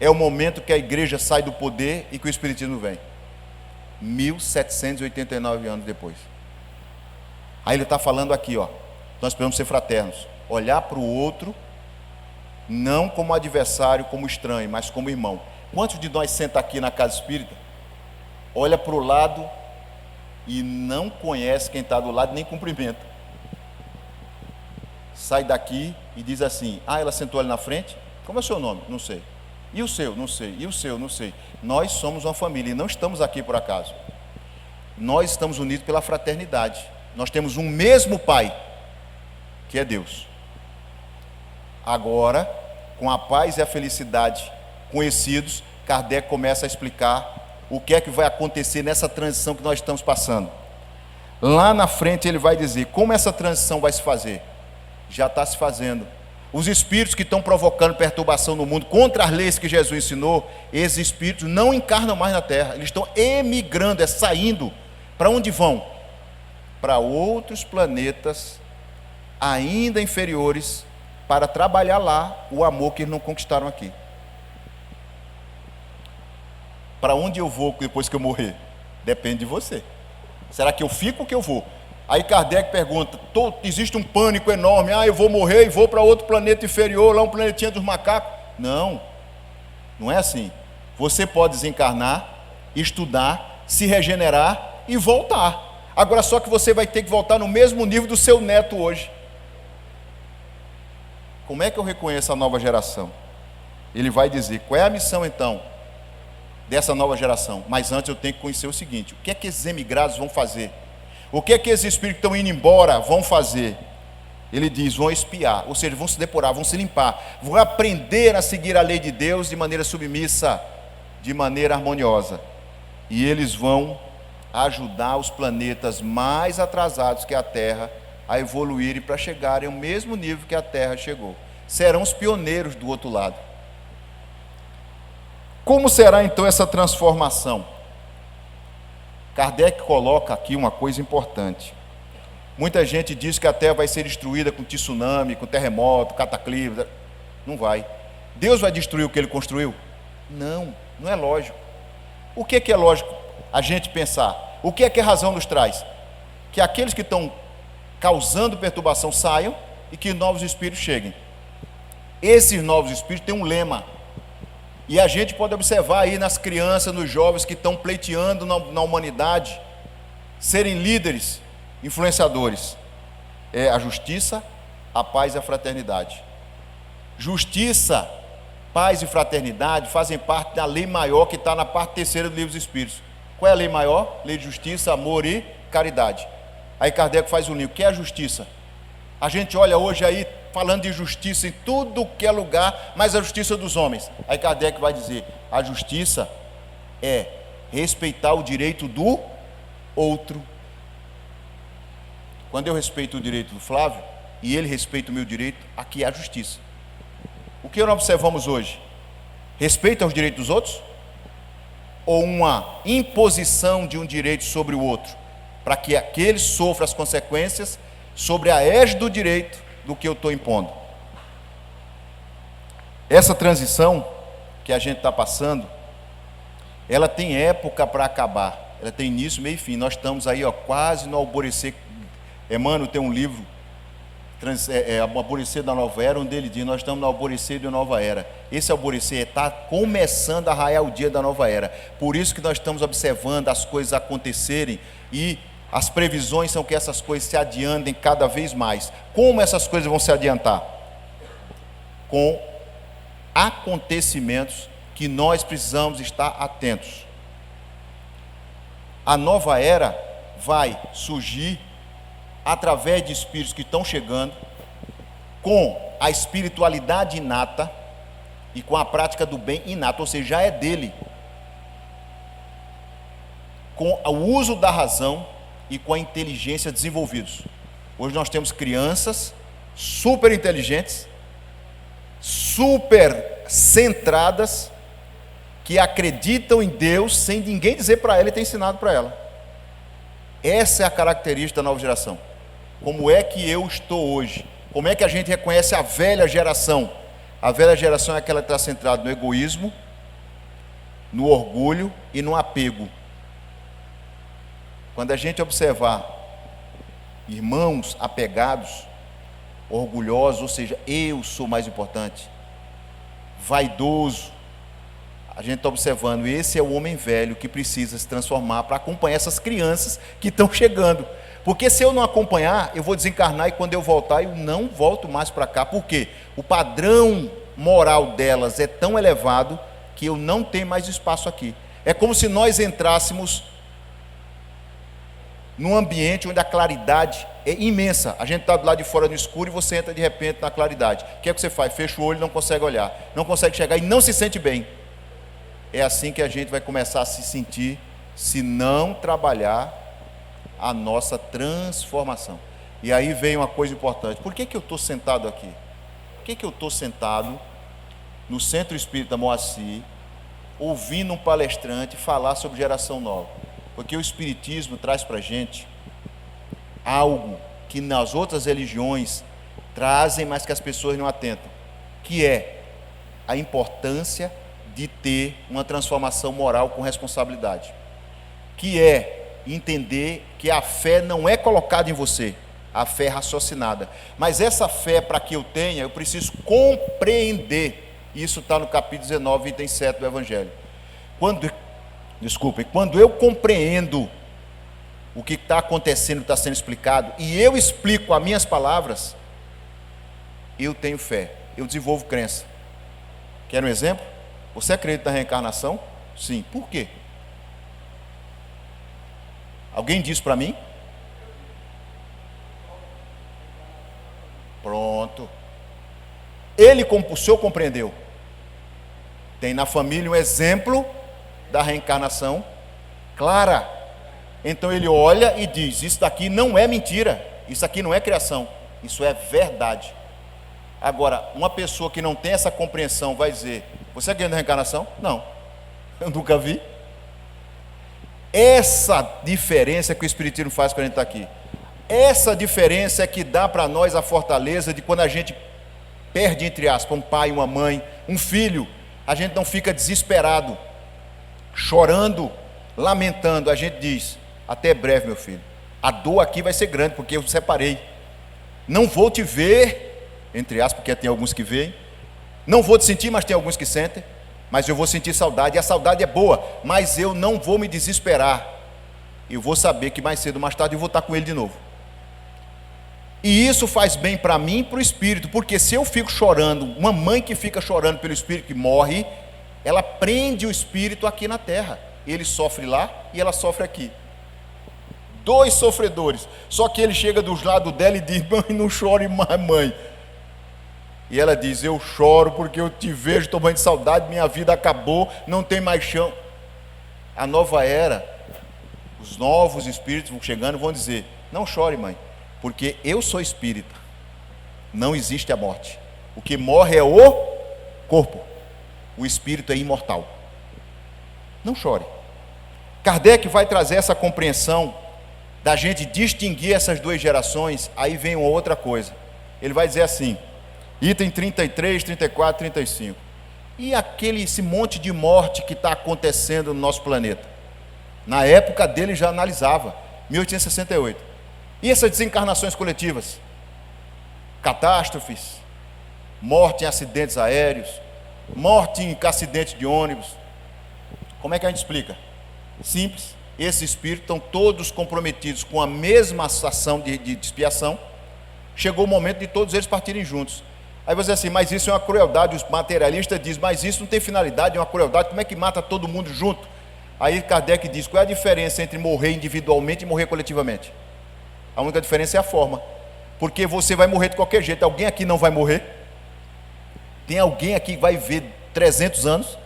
É o momento que a igreja sai do poder e que o Espiritismo vem. 1789 anos depois. Aí ele está falando aqui, ó, nós precisamos ser fraternos, olhar para o outro, não como adversário, como estranho, mas como irmão. Quantos de nós senta aqui na casa espírita, olha para o lado e não conhece quem está do lado, nem cumprimenta. Sai daqui e diz assim: ah, ela sentou ali na frente? Como é o seu nome? Não sei. E o seu? Não sei. E o seu? Não sei. Nós somos uma família e não estamos aqui por acaso. Nós estamos unidos pela fraternidade. Nós temos um mesmo Pai, que é Deus. Agora, com a paz e a felicidade conhecidos, Kardec começa a explicar o que é que vai acontecer nessa transição que nós estamos passando. Lá na frente ele vai dizer como essa transição vai se fazer. Já está se fazendo. Os espíritos que estão provocando perturbação no mundo contra as leis que Jesus ensinou, esses espíritos não encarnam mais na Terra, eles estão emigrando, saindo. Para onde vão? Para outros planetas ainda inferiores, para trabalhar lá o amor que eles não conquistaram aqui. Para onde eu vou depois que eu morrer? Depende de você. Será que eu fico ou que eu vou? Aí Kardec pergunta, existe um pânico enorme, eu vou morrer e vou para outro planeta inferior, lá um planetinha dos macacos. Não, não é assim. Você pode desencarnar, estudar, se regenerar e voltar. Agora só que você vai ter que voltar no mesmo nível do seu neto hoje. Como é que eu reconheço a nova geração? Ele vai dizer, qual é a missão então dessa nova geração? Mas antes eu tenho que conhecer o seguinte: o que é que esses emigrados vão fazer? O que é que esses espíritos que estão indo embora vão fazer? Ele diz, vão espiar, ou seja, vão se depurar, vão se limpar, vão aprender a seguir a lei de Deus de maneira submissa, de maneira harmoniosa. E eles vão ajudar os planetas mais atrasados que a Terra a evoluírem para chegarem ao mesmo nível que a Terra chegou. Serão os pioneiros do outro lado. Como será então essa transformação? Kardec coloca aqui uma coisa importante. Muita gente diz que a Terra vai ser destruída com tsunami, com terremoto, cataclismo. Não vai. Deus vai destruir o que Ele construiu? Não, não é lógico. O que é lógico a gente pensar? O que é que a razão nos traz? Que aqueles que estão causando perturbação saiam e que novos espíritos cheguem. Esses novos espíritos têm um lema. E a gente pode observar aí nas crianças, nos jovens que estão pleiteando na humanidade, serem líderes, influenciadores. É a justiça, a paz e a fraternidade. Justiça, paz e fraternidade fazem parte da lei maior que está na parte 3ª do Livro dos Espíritos. Qual é a lei maior? Lei de justiça, amor e caridade. Aí Kardec faz um link. O que é a justiça? A gente olha hoje aí falando de justiça em tudo que é lugar, mas a justiça dos homens. Aí Kardec vai dizer, a justiça é respeitar o direito do outro. Quando eu respeito o direito do Flávio, e ele respeita o meu direito, aqui é a justiça. O que nós observamos hoje? Respeito aos direitos dos outros? Ou uma imposição de um direito sobre o outro, para que aquele sofra as consequências sobre a égide do direito do que eu estou impondo? Essa transição que a gente está passando, ela tem época para acabar, ela tem início, meio e fim. Nós estamos aí quase no alvorecer. Emmanuel tem um livro, o Alvorecer da Nova Era, onde ele diz, nós estamos no alvorecer de uma nova era. Esse alvorecer está começando a raiar o dia da nova era. Por isso que nós estamos observando as coisas acontecerem, e as previsões são que essas coisas se adiantem cada vez mais. Como essas coisas vão se adiantar? Com acontecimentos que nós precisamos estar atentos. A nova era vai surgir através de espíritos que estão chegando, com a espiritualidade inata e com a prática do bem inata, ou seja, já é dele, com o uso da razão e com a inteligência desenvolvidos. Hoje nós temos crianças super inteligentes, super centradas, que acreditam em Deus sem ninguém dizer para ela e ter ensinado para ela. Essa é a característica da nova geração. Como é que eu estou hoje? Como é que a gente reconhece a velha geração? A velha geração é aquela que está centrada no egoísmo, no orgulho e no apego. Quando a gente observar irmãos apegados, orgulhosos, ou seja, eu sou mais importante, vaidoso, A gente está observando, esse é o homem velho que precisa se transformar para acompanhar essas crianças que estão chegando. Porque se eu não acompanhar, eu vou desencarnar e quando eu voltar, eu não volto mais para cá. Por quê? O padrão moral delas é tão elevado que eu não tenho mais espaço aqui. É como se nós entrássemos num ambiente onde a claridade é imensa. A gente está do lado de fora no escuro e você entra de repente na claridade. O que é que você faz? Fecha o olho, não consegue olhar, não consegue chegar e não se sente bem. É assim que a gente vai começar a se sentir se não trabalhar a nossa transformação. E aí vem uma coisa importante. Por que eu estou sentado aqui? Por que eu estou sentado no Centro Espírita Moacir, ouvindo um palestrante falar sobre geração nova? Porque o Espiritismo traz para a gente algo que nas outras religiões trazem, mas que as pessoas não atentam, que é a importância de ter uma transformação moral com responsabilidade, que é entender que a fé não é colocada em você, a fé é raciocinada, mas essa fé, para que eu tenha, eu preciso compreender. Isso está no capítulo 19, item 7 do Evangelho. Quando eu compreendo o que está acontecendo, está sendo explicado, e eu explico as minhas palavras, eu tenho fé, eu desenvolvo crença. Quer um exemplo? Você acredita na reencarnação? Sim. Por quê? Alguém disse para mim? Pronto. O senhor compreendeu? Tem na família um exemplo da reencarnação clara. Então ele olha e diz: isso daqui não é mentira, isso aqui não é criação, isso é verdade. Agora, uma pessoa que não tem essa compreensão vai dizer: você acredita na reencarnação? Não, eu nunca vi. Essa diferença que o Espiritismo faz quando a gente está aqui, essa diferença é que dá para nós a fortaleza de quando a gente perde, entre aspas, um pai, uma mãe, um filho, a gente não fica desesperado, chorando, lamentando. A gente diz: até breve, meu filho, a dor aqui vai ser grande, porque eu separei, não vou te ver, entre aspas, porque tem alguns que veem, não vou te sentir, mas tem alguns que sentem, mas eu vou sentir saudade, e a saudade é boa, mas eu não vou me desesperar, eu vou saber que mais cedo ou mais tarde eu vou estar com ele de novo. E isso faz bem para mim e para o espírito, porque se eu fico chorando, uma mãe que fica chorando pelo espírito que morre, ela prende o espírito aqui na terra, ele sofre lá e ela sofre aqui. Dois sofredores, só que ele chega dos lados dela e diz: mãe, não chore mais, mãe. E ela diz: eu choro porque eu te vejo, estou morrendo de saudade, minha vida acabou, não tem mais chão. A nova era, os novos espíritos vão chegando e vão dizer: não chore, mãe, porque eu sou espírita, não existe a morte, o que morre é o corpo, o espírito é imortal. Não chore. Kardec vai trazer essa compreensão da gente distinguir essas duas gerações. Aí vem uma outra coisa, ele vai dizer assim, item 33, 34, 35. E esse monte de morte que está acontecendo no nosso planeta? Na época dele já analisava, 1868. E essas desencarnações coletivas? Catástrofes, morte em acidentes aéreos, morte em acidentes de ônibus. Como é que a gente explica? Simples. Esses espíritos estão todos comprometidos com a mesma ação de expiação. Chegou o momento de todos eles partirem juntos. Aí você diz assim: mas isso é uma crueldade. Os materialistas dizem: mas isso não tem finalidade, é uma crueldade, como é que mata todo mundo junto? Aí Kardec diz: qual é a diferença entre morrer individualmente e morrer coletivamente? A única diferença é a forma, porque você vai morrer de qualquer jeito. Alguém aqui não vai morrer? Tem alguém aqui que vai viver 300 anos,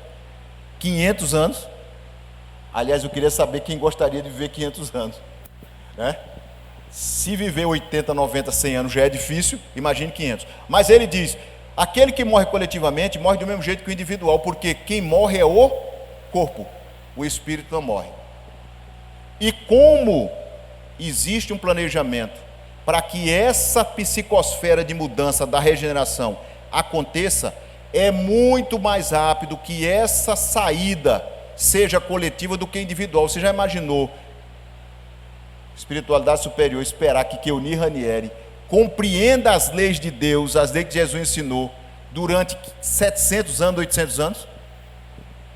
500 anos? Aliás, eu queria saber quem gostaria de viver 500 anos, né? Se viver 80, 90, 100 anos já é difícil, imagine 500. Mas ele diz: aquele que morre coletivamente morre do mesmo jeito que o individual, porque quem morre é o corpo, o espírito não morre. E como existe um planejamento para que essa psicosfera de mudança da regeneração aconteça, é muito mais rápido que essa saída seja coletiva do que individual. Você já imaginou espiritualidade superior esperar que Keoni Ranieri compreenda as leis de Deus, as leis que Jesus ensinou durante 700 anos, 800 anos?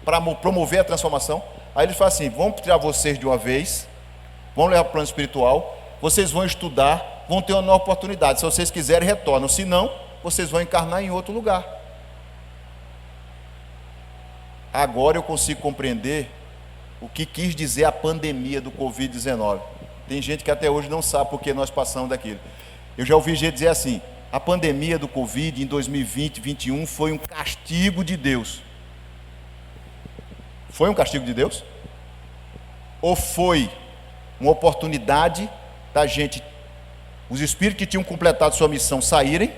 para promover a transformação. Aí ele fala assim: vamos tirar vocês de uma vez, vamos levar para o plano espiritual, vocês vão estudar, vão ter uma nova oportunidade. Se vocês quiserem, retornam. Se não, vocês vão encarnar em outro lugar. Agora eu consigo compreender o que quis dizer a pandemia do Covid-19. Tem gente que até hoje não sabe por que nós passamos daquilo. Eu já ouvi gente dizer assim: a pandemia do Covid em 2020, 2021 foi um castigo de Deus. Foi um castigo de Deus? Ou foi uma oportunidade da gente, os espíritos que tinham completado sua missão, saírem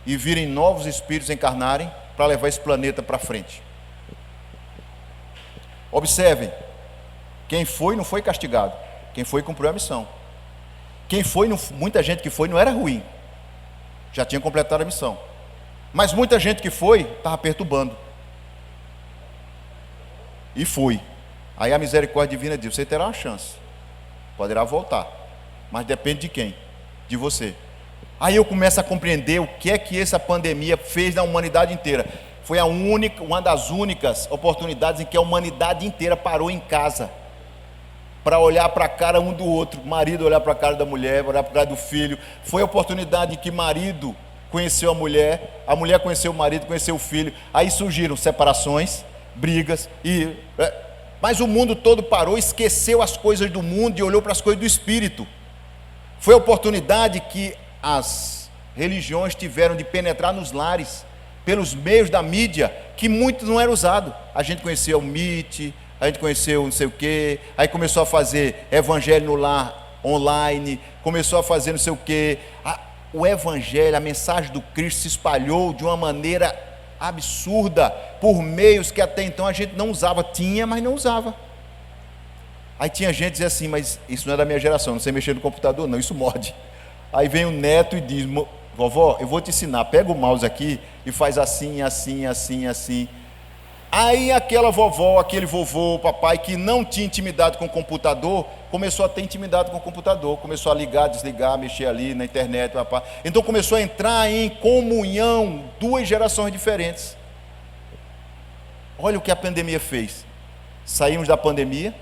e virem novos espíritos encarnarem para levar esse planeta para frente? Observem, quem foi não foi castigado, quem foi cumpriu a missão. Quem foi, muita gente que foi não era ruim, já tinha completado a missão, mas muita gente que foi estava perturbando e foi. Aí a misericórdia divina diz: você terá uma chance, poderá voltar, mas depende de quem? De você. Aí eu começo a compreender o que é que essa pandemia fez na humanidade inteira. Foi uma das únicas oportunidades em que a humanidade inteira parou em casa para olhar para a cara um do outro. O marido olhar para a cara da mulher, olhar para a cara do filho. Foi a oportunidade em que marido conheceu a mulher conheceu o marido, conheceu o filho. Aí surgiram separações, brigas, mas o mundo todo parou, esqueceu as coisas do mundo e olhou para as coisas do espírito. Foi a oportunidade que as religiões tiveram de penetrar nos lares, pelos meios da mídia, que muito não era usado. A gente conheceu o Meet, a gente conheceu não sei o quê, aí começou a fazer evangelho no lar online, começou a fazer não sei o quê. O evangelho, a mensagem do Cristo se espalhou de uma maneira absurda, por meios que até então a gente não usava. Tinha, mas não usava. Aí tinha gente que dizia assim: mas isso não é da minha geração, não sei mexer no computador não, isso morde. Aí vem o neto e diz: vovó, eu vou te ensinar, pega o mouse aqui e faz assim, assim, assim, assim. Aí aquela vovó, aquele vovô, o papai que não tinha intimidade com o computador, começou a ter intimidade com o computador, começou a ligar, desligar, mexer ali na internet, papai. Então começou a entrar em comunhão duas gerações diferentes. Olha o que a pandemia fez. Saímos da pandemia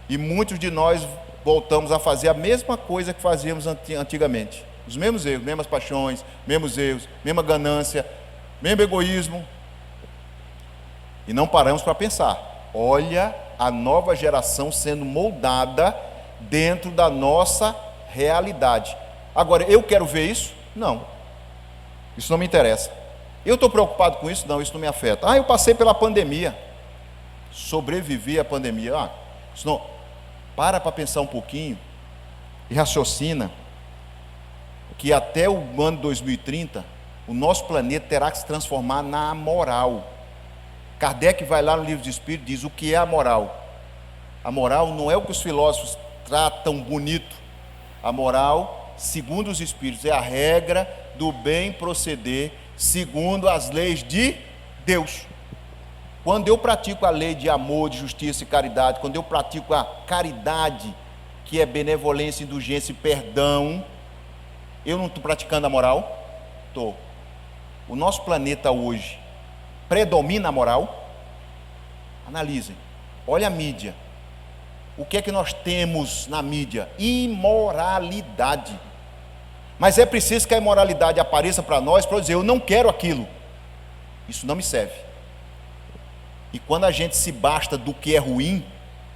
e muitos de nós voltamos a fazer a mesma coisa que fazíamos antigamente. Os mesmos erros, mesmas paixões, mesmos erros, mesma ganância, mesmo egoísmo. E não paramos para pensar: olha a nova geração sendo moldada dentro da nossa realidade. Agora, eu quero ver isso? Não. Isso não me interessa. Eu estou preocupado com isso? Não, isso não me afeta. Eu passei pela pandemia, sobrevivi à pandemia. Isso não. Para pensar um pouquinho e raciocina que até o ano 2030 o nosso planeta terá que se transformar na moral. Kardec vai lá no livro de Espírito e diz: o que é a moral? A moral não é o que os filósofos tratam bonito. A moral, segundo os Espíritos, é a regra do bem proceder segundo as leis de Deus. Quando eu pratico a lei de amor, de justiça e caridade, quando eu pratico a caridade, que é benevolência, indulgência e perdão, eu não estou praticando a moral? Estou. O nosso planeta hoje predomina a moral? Analisem. Olha a mídia. O que é que nós temos na mídia? Imoralidade. Mas é preciso que a imoralidade apareça para nós, para dizer: eu não quero aquilo, isso não me serve. E quando a gente se basta do que é ruim,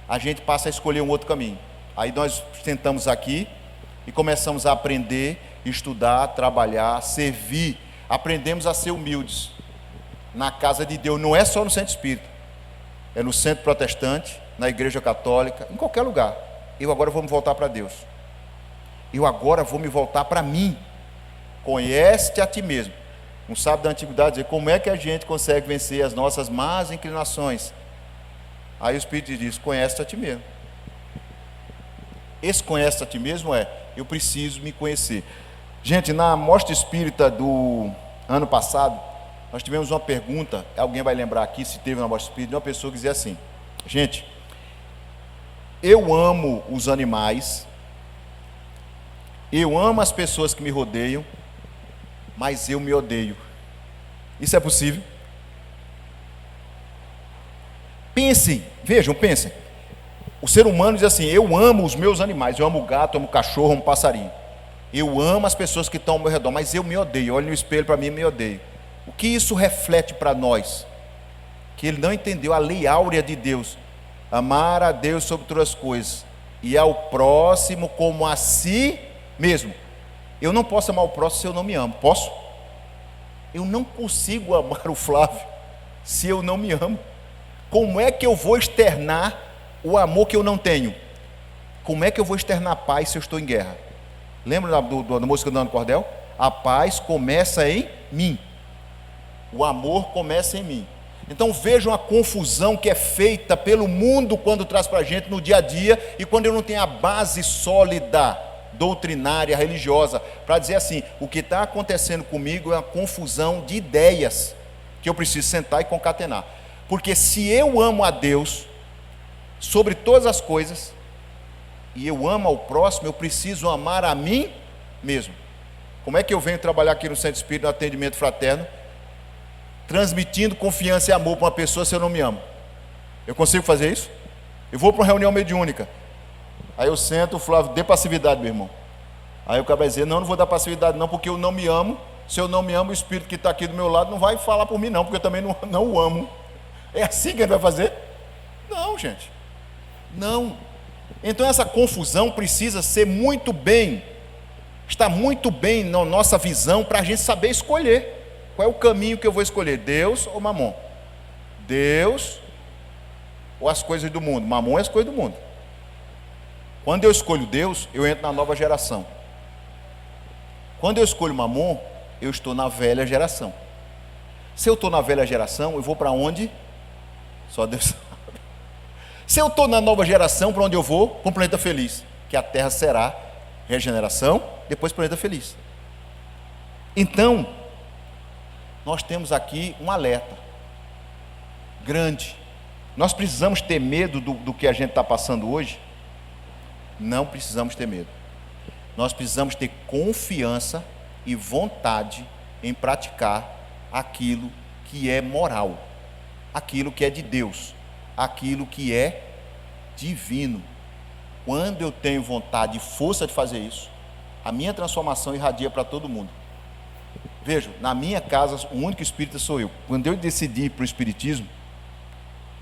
a gente passa a escolher um outro caminho. Aí nós sentamos aqui e começamos a aprender, estudar, trabalhar, servir. Aprendemos a ser humildes na casa de Deus. Não é só no centro espírita, é no centro protestante, na igreja católica, em qualquer lugar. Eu agora vou me voltar para Deus. Eu agora vou me voltar para mim. Conhece-te a ti mesmo. Um sábio da antiguidade diz: como é que a gente consegue vencer as nossas más inclinações? Aí o Espírito diz: conhece-te a ti mesmo. Esse conhece-te a ti mesmo eu preciso me conhecer. Gente, na mostra espírita do ano passado, nós tivemos uma pergunta, alguém vai lembrar aqui se teve na mostra espírita, de uma pessoa que dizia assim: gente, eu amo os animais, eu amo as pessoas que me rodeiam, mas eu me odeio. Isso é possível? Pensem, vejam, pensem. O ser humano diz assim: eu amo os meus animais, eu amo o gato, amo o cachorro, amo o passarinho. Eu amo as pessoas que estão ao meu redor, mas eu me odeio. Eu olho no espelho para mim e me odeio. O que isso reflete para nós? Que ele não entendeu a lei áurea de Deus: amar a Deus sobre todas as coisas e ao próximo como a si mesmo. Eu não posso amar o próximo se eu não me amo. Posso? Eu não consigo amar o Flávio se eu não me amo. Como é que eu vou externar o amor que eu não tenho? Como é que eu vou externar a paz se eu estou em guerra? Lembra da música do Nando Cordel? A paz começa em mim. O amor começa em mim. Então vejam a confusão que é feita pelo mundo quando traz para a gente no dia a dia, e quando eu não tenho a base sólida, doutrinária, religiosa, para dizer assim: o que está acontecendo comigo é uma confusão de ideias, que eu preciso sentar e concatenar. Porque se eu amo a Deus sobre todas as coisas, e eu amo ao próximo, eu preciso amar a mim mesmo. Como é que eu venho trabalhar aqui no Centro Espírita, no atendimento fraterno, transmitindo confiança e amor para uma pessoa se eu não me amo? Eu consigo fazer isso? Eu vou para uma reunião mediúnica, aí eu sento: o Flávio, dê passividade, meu irmão. Aí o cara vai dizer: não vou dar passividade não, porque eu não me amo. Se eu não me amo, o espírito que está aqui do meu lado não vai falar por mim não, porque eu também não o amo. É assim que ele vai fazer? Não, gente, não. Então essa confusão precisa ser muito bem, está muito bem na nossa visão, para a gente saber escolher. Qual é o caminho que eu vou escolher? Deus ou Mamon? Deus ou as coisas do mundo? Mamon é as coisas do mundo. Quando eu escolho Deus, eu entro na nova geração. Quando eu escolho Mamon, eu estou na velha geração. Se eu estou na velha geração, eu vou para onde? Só Deus sabe. Se eu estou na nova geração, para onde eu vou? Para um planeta feliz, que a Terra será regeneração, depois planeta feliz. Então, nós temos aqui um alerta grande. Nós precisamos ter medo do que a gente está passando hoje? Não precisamos ter medo. Nós precisamos ter confiança e vontade em praticar aquilo que é moral, aquilo que é de Deus, aquilo que é divino. Quando eu tenho vontade e força de fazer isso, a minha transformação irradia para todo mundo. Veja, na minha casa o único espírita sou eu. Quando eu decidi ir para o espiritismo,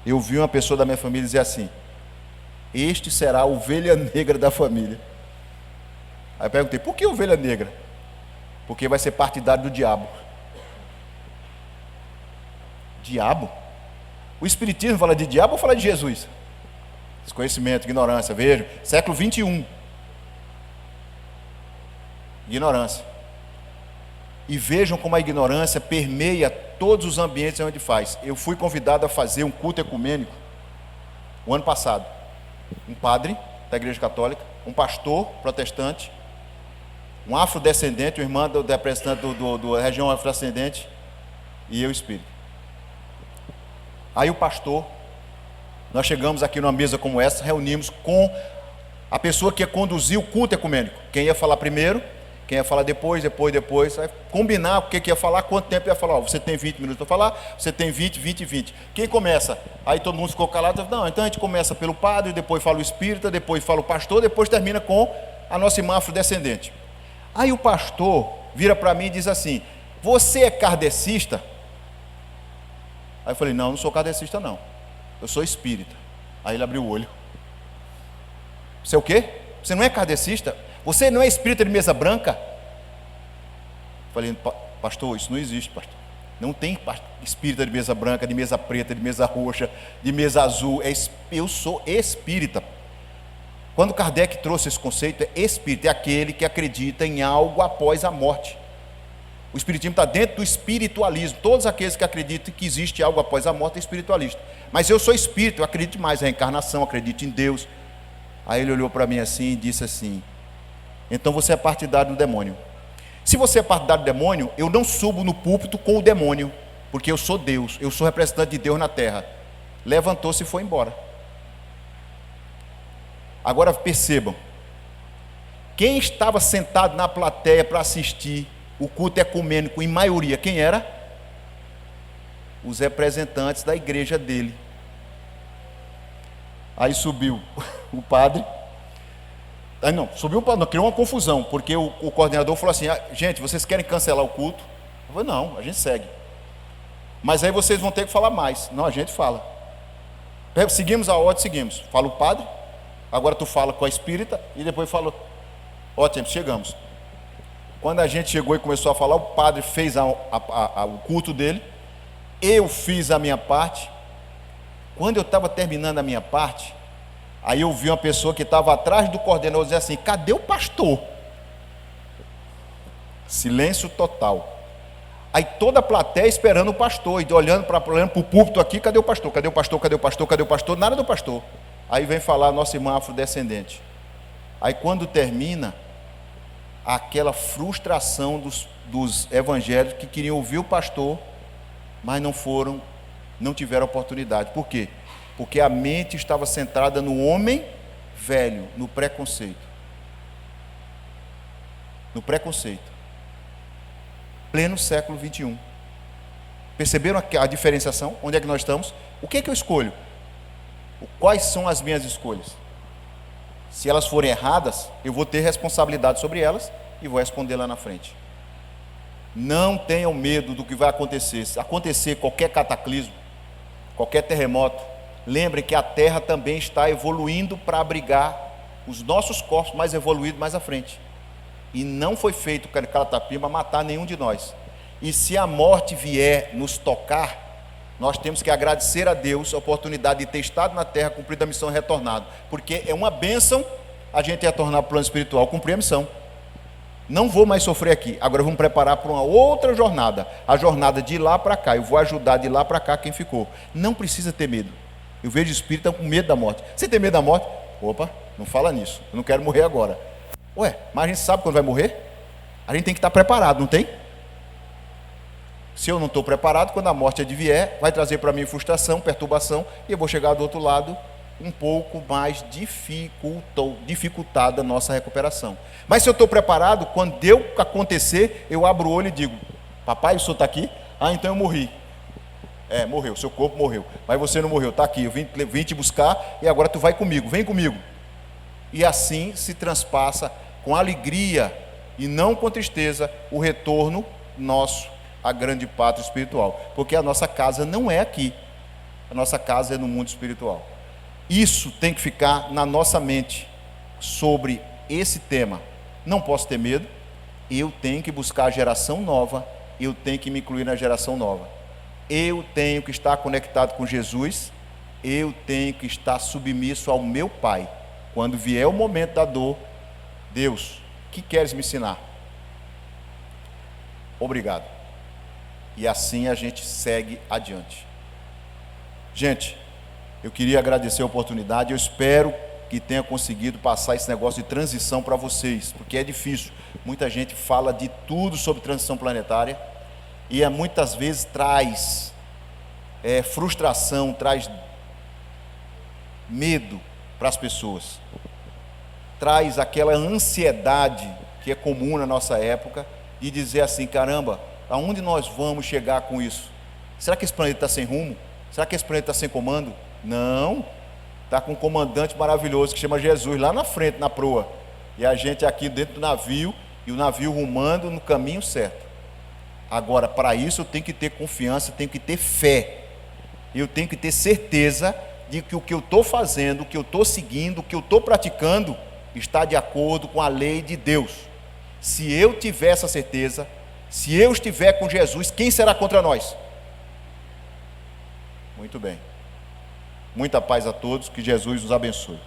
eu vi uma pessoa da minha família dizer assim: este será a ovelha negra da família. Aí eu perguntei: por que ovelha negra? Porque vai ser partidário do diabo. Diabo? O espiritismo fala de diabo ou fala de Jesus? Desconhecimento, ignorância. Veja, século 21. Ignorância. E vejam como a ignorância permeia todos os ambientes onde faz. Eu fui convidado a fazer um culto ecumênico o ano passado. Um padre da Igreja Católica, um pastor protestante, um afrodescendente, uma irmã do representante da região afrodescendente, e eu espírita. Aí o pastor, nós chegamos aqui numa mesa como essa, reunimos com a pessoa que ia conduzir o culto ecumênico. Quem ia falar primeiro, quem ia falar depois, aí combinar o que ia falar, quanto tempo ia falar. Você tem 20 minutos para falar, você tem 20. Quem começa? Aí todo mundo ficou calado. Não, então a gente começa pelo padre, depois fala o espírita, depois fala o pastor, depois termina com a nossa irmã afrodescendente. Aí o pastor vira para mim e diz assim: você é kardecista? Aí eu falei: não sou kardecista não, eu sou espírita. Aí ele abriu o olho. Você é o quê? Você não é kardecista? Você não é espírita de mesa branca? Eu falei: pastor, isso não existe, pastor. Não tem espírita de mesa branca, de mesa preta, de mesa roxa, de mesa azul. Eu sou espírita. Quando Kardec trouxe esse conceito, espírita é aquele que acredita em algo após a morte. O espiritismo está dentro do espiritualismo. Todos aqueles que acreditam que existe algo após a morte é espiritualista. Mas eu sou espírita, eu acredito mais em reencarnação, acredito em Deus. Aí ele olhou para mim assim e disse assim: então você é partidário do demônio. Se você é partidário do demônio, eu não subo no púlpito com o demônio, porque eu sou Deus, eu sou representante de Deus na terra. Levantou-se e foi embora. Agora percebam, quem estava sentado na plateia para assistir o culto ecumênico, em maioria, quem era? Os representantes da igreja dele. Aí subiu o padre. Aí não, subiu o padre, não, criou uma confusão, porque o coordenador falou assim: gente, vocês querem cancelar o culto? Eu falei: não, a gente segue. Mas aí vocês vão ter que falar mais. Não, a gente fala. Seguimos a ordem, seguimos. Fala o padre, agora tu fala com a espírita, e depois fala: ótimo, chegamos. Quando a gente chegou e começou a falar, o padre fez o culto dele, eu fiz a minha parte. Quando eu estava terminando a minha parte, aí eu vi uma pessoa que estava atrás do coordenador dizer assim: cadê o pastor? Silêncio total. Aí toda a plateia esperando o pastor, e olhando para o púlpito aqui: cadê o pastor? Cadê o pastor? Cadê o pastor? Cadê o pastor? Nada do pastor. Aí vem falar a nossa irmã afrodescendente. Aí quando termina, aquela frustração dos evangélicos que queriam ouvir o pastor, mas não tiveram oportunidade. Por quê? Porque a mente estava centrada no homem velho, no preconceito. No preconceito. Pleno século 21. Perceberam a diferenciação? Onde é que nós estamos? O que é que eu escolho? Quais são as minhas escolhas? Se elas forem erradas, eu vou ter responsabilidade sobre elas e vou responder lá na frente. Não tenham medo do que vai acontecer. Se acontecer qualquer cataclismo, qualquer terremoto, lembrem que a Terra também está evoluindo para abrigar os nossos corpos mais evoluídos mais à frente. E não foi feito o Caratapima matar nenhum de nós. E se a morte vier nos tocar, nós temos que agradecer a Deus a oportunidade de ter estado na terra, cumprido a missão e retornado. Porque é uma bênção a gente retornar para o plano espiritual, cumprir a missão. Não vou mais sofrer aqui, agora vamos preparar para uma outra jornada. A jornada de lá para cá, eu vou ajudar de lá para cá quem ficou. Não precisa ter medo. Eu vejo espírita com medo da morte. Você tem medo da morte? Opa, não fala nisso, eu não quero morrer agora. Ué, mas a gente sabe quando vai morrer? A gente tem que estar preparado, não tem? Se eu não estou preparado, quando a morte advier, vai trazer para mim frustração, perturbação, e eu vou chegar do outro lado um pouco mais dificultada a nossa recuperação. Mas se eu estou preparado, quando deu acontecer, eu abro o olho e digo: papai, o senhor está aqui? Ah, então eu morri. Morreu, seu corpo morreu, mas você não morreu, está aqui, eu vim te buscar e agora tu vai comigo, vem comigo. E assim se transpassa com alegria e não com tristeza o retorno nosso à grande pátria espiritual, porque a nossa casa não é aqui, a nossa casa é no mundo espiritual. Isso tem que ficar na nossa mente sobre esse tema. Não posso ter medo, eu tenho que buscar a geração nova, eu tenho que me incluir na geração nova, eu tenho que estar conectado com Jesus, eu tenho que estar submisso ao meu Pai. Quando vier o momento da dor, Deus, o que queres me ensinar? Obrigado. E assim a gente segue adiante. Gente, eu queria agradecer a oportunidade, eu espero que tenha conseguido passar esse negócio de transição para vocês, porque é difícil. Muita gente fala de tudo sobre transição planetária, e muitas vezes traz frustração, traz medo para as pessoas, traz aquela ansiedade que é comum na nossa época, de dizer assim: caramba, aonde nós vamos chegar com isso? Será que esse planeta está sem rumo? Será que esse planeta está sem comando? Não, está com um comandante maravilhoso que chama Jesus lá na frente, na proa, e a gente aqui dentro do navio, e o navio rumando no caminho certo. Agora, para isso eu tenho que ter confiança, tenho que ter fé, eu tenho que ter certeza de que o que eu estou fazendo, o que eu estou seguindo, o que eu estou praticando está de acordo com a lei de Deus. Se eu tiver essa certeza, se eu estiver com Jesus, quem será contra nós? Muito bem. Muita paz a todos, que Jesus nos abençoe.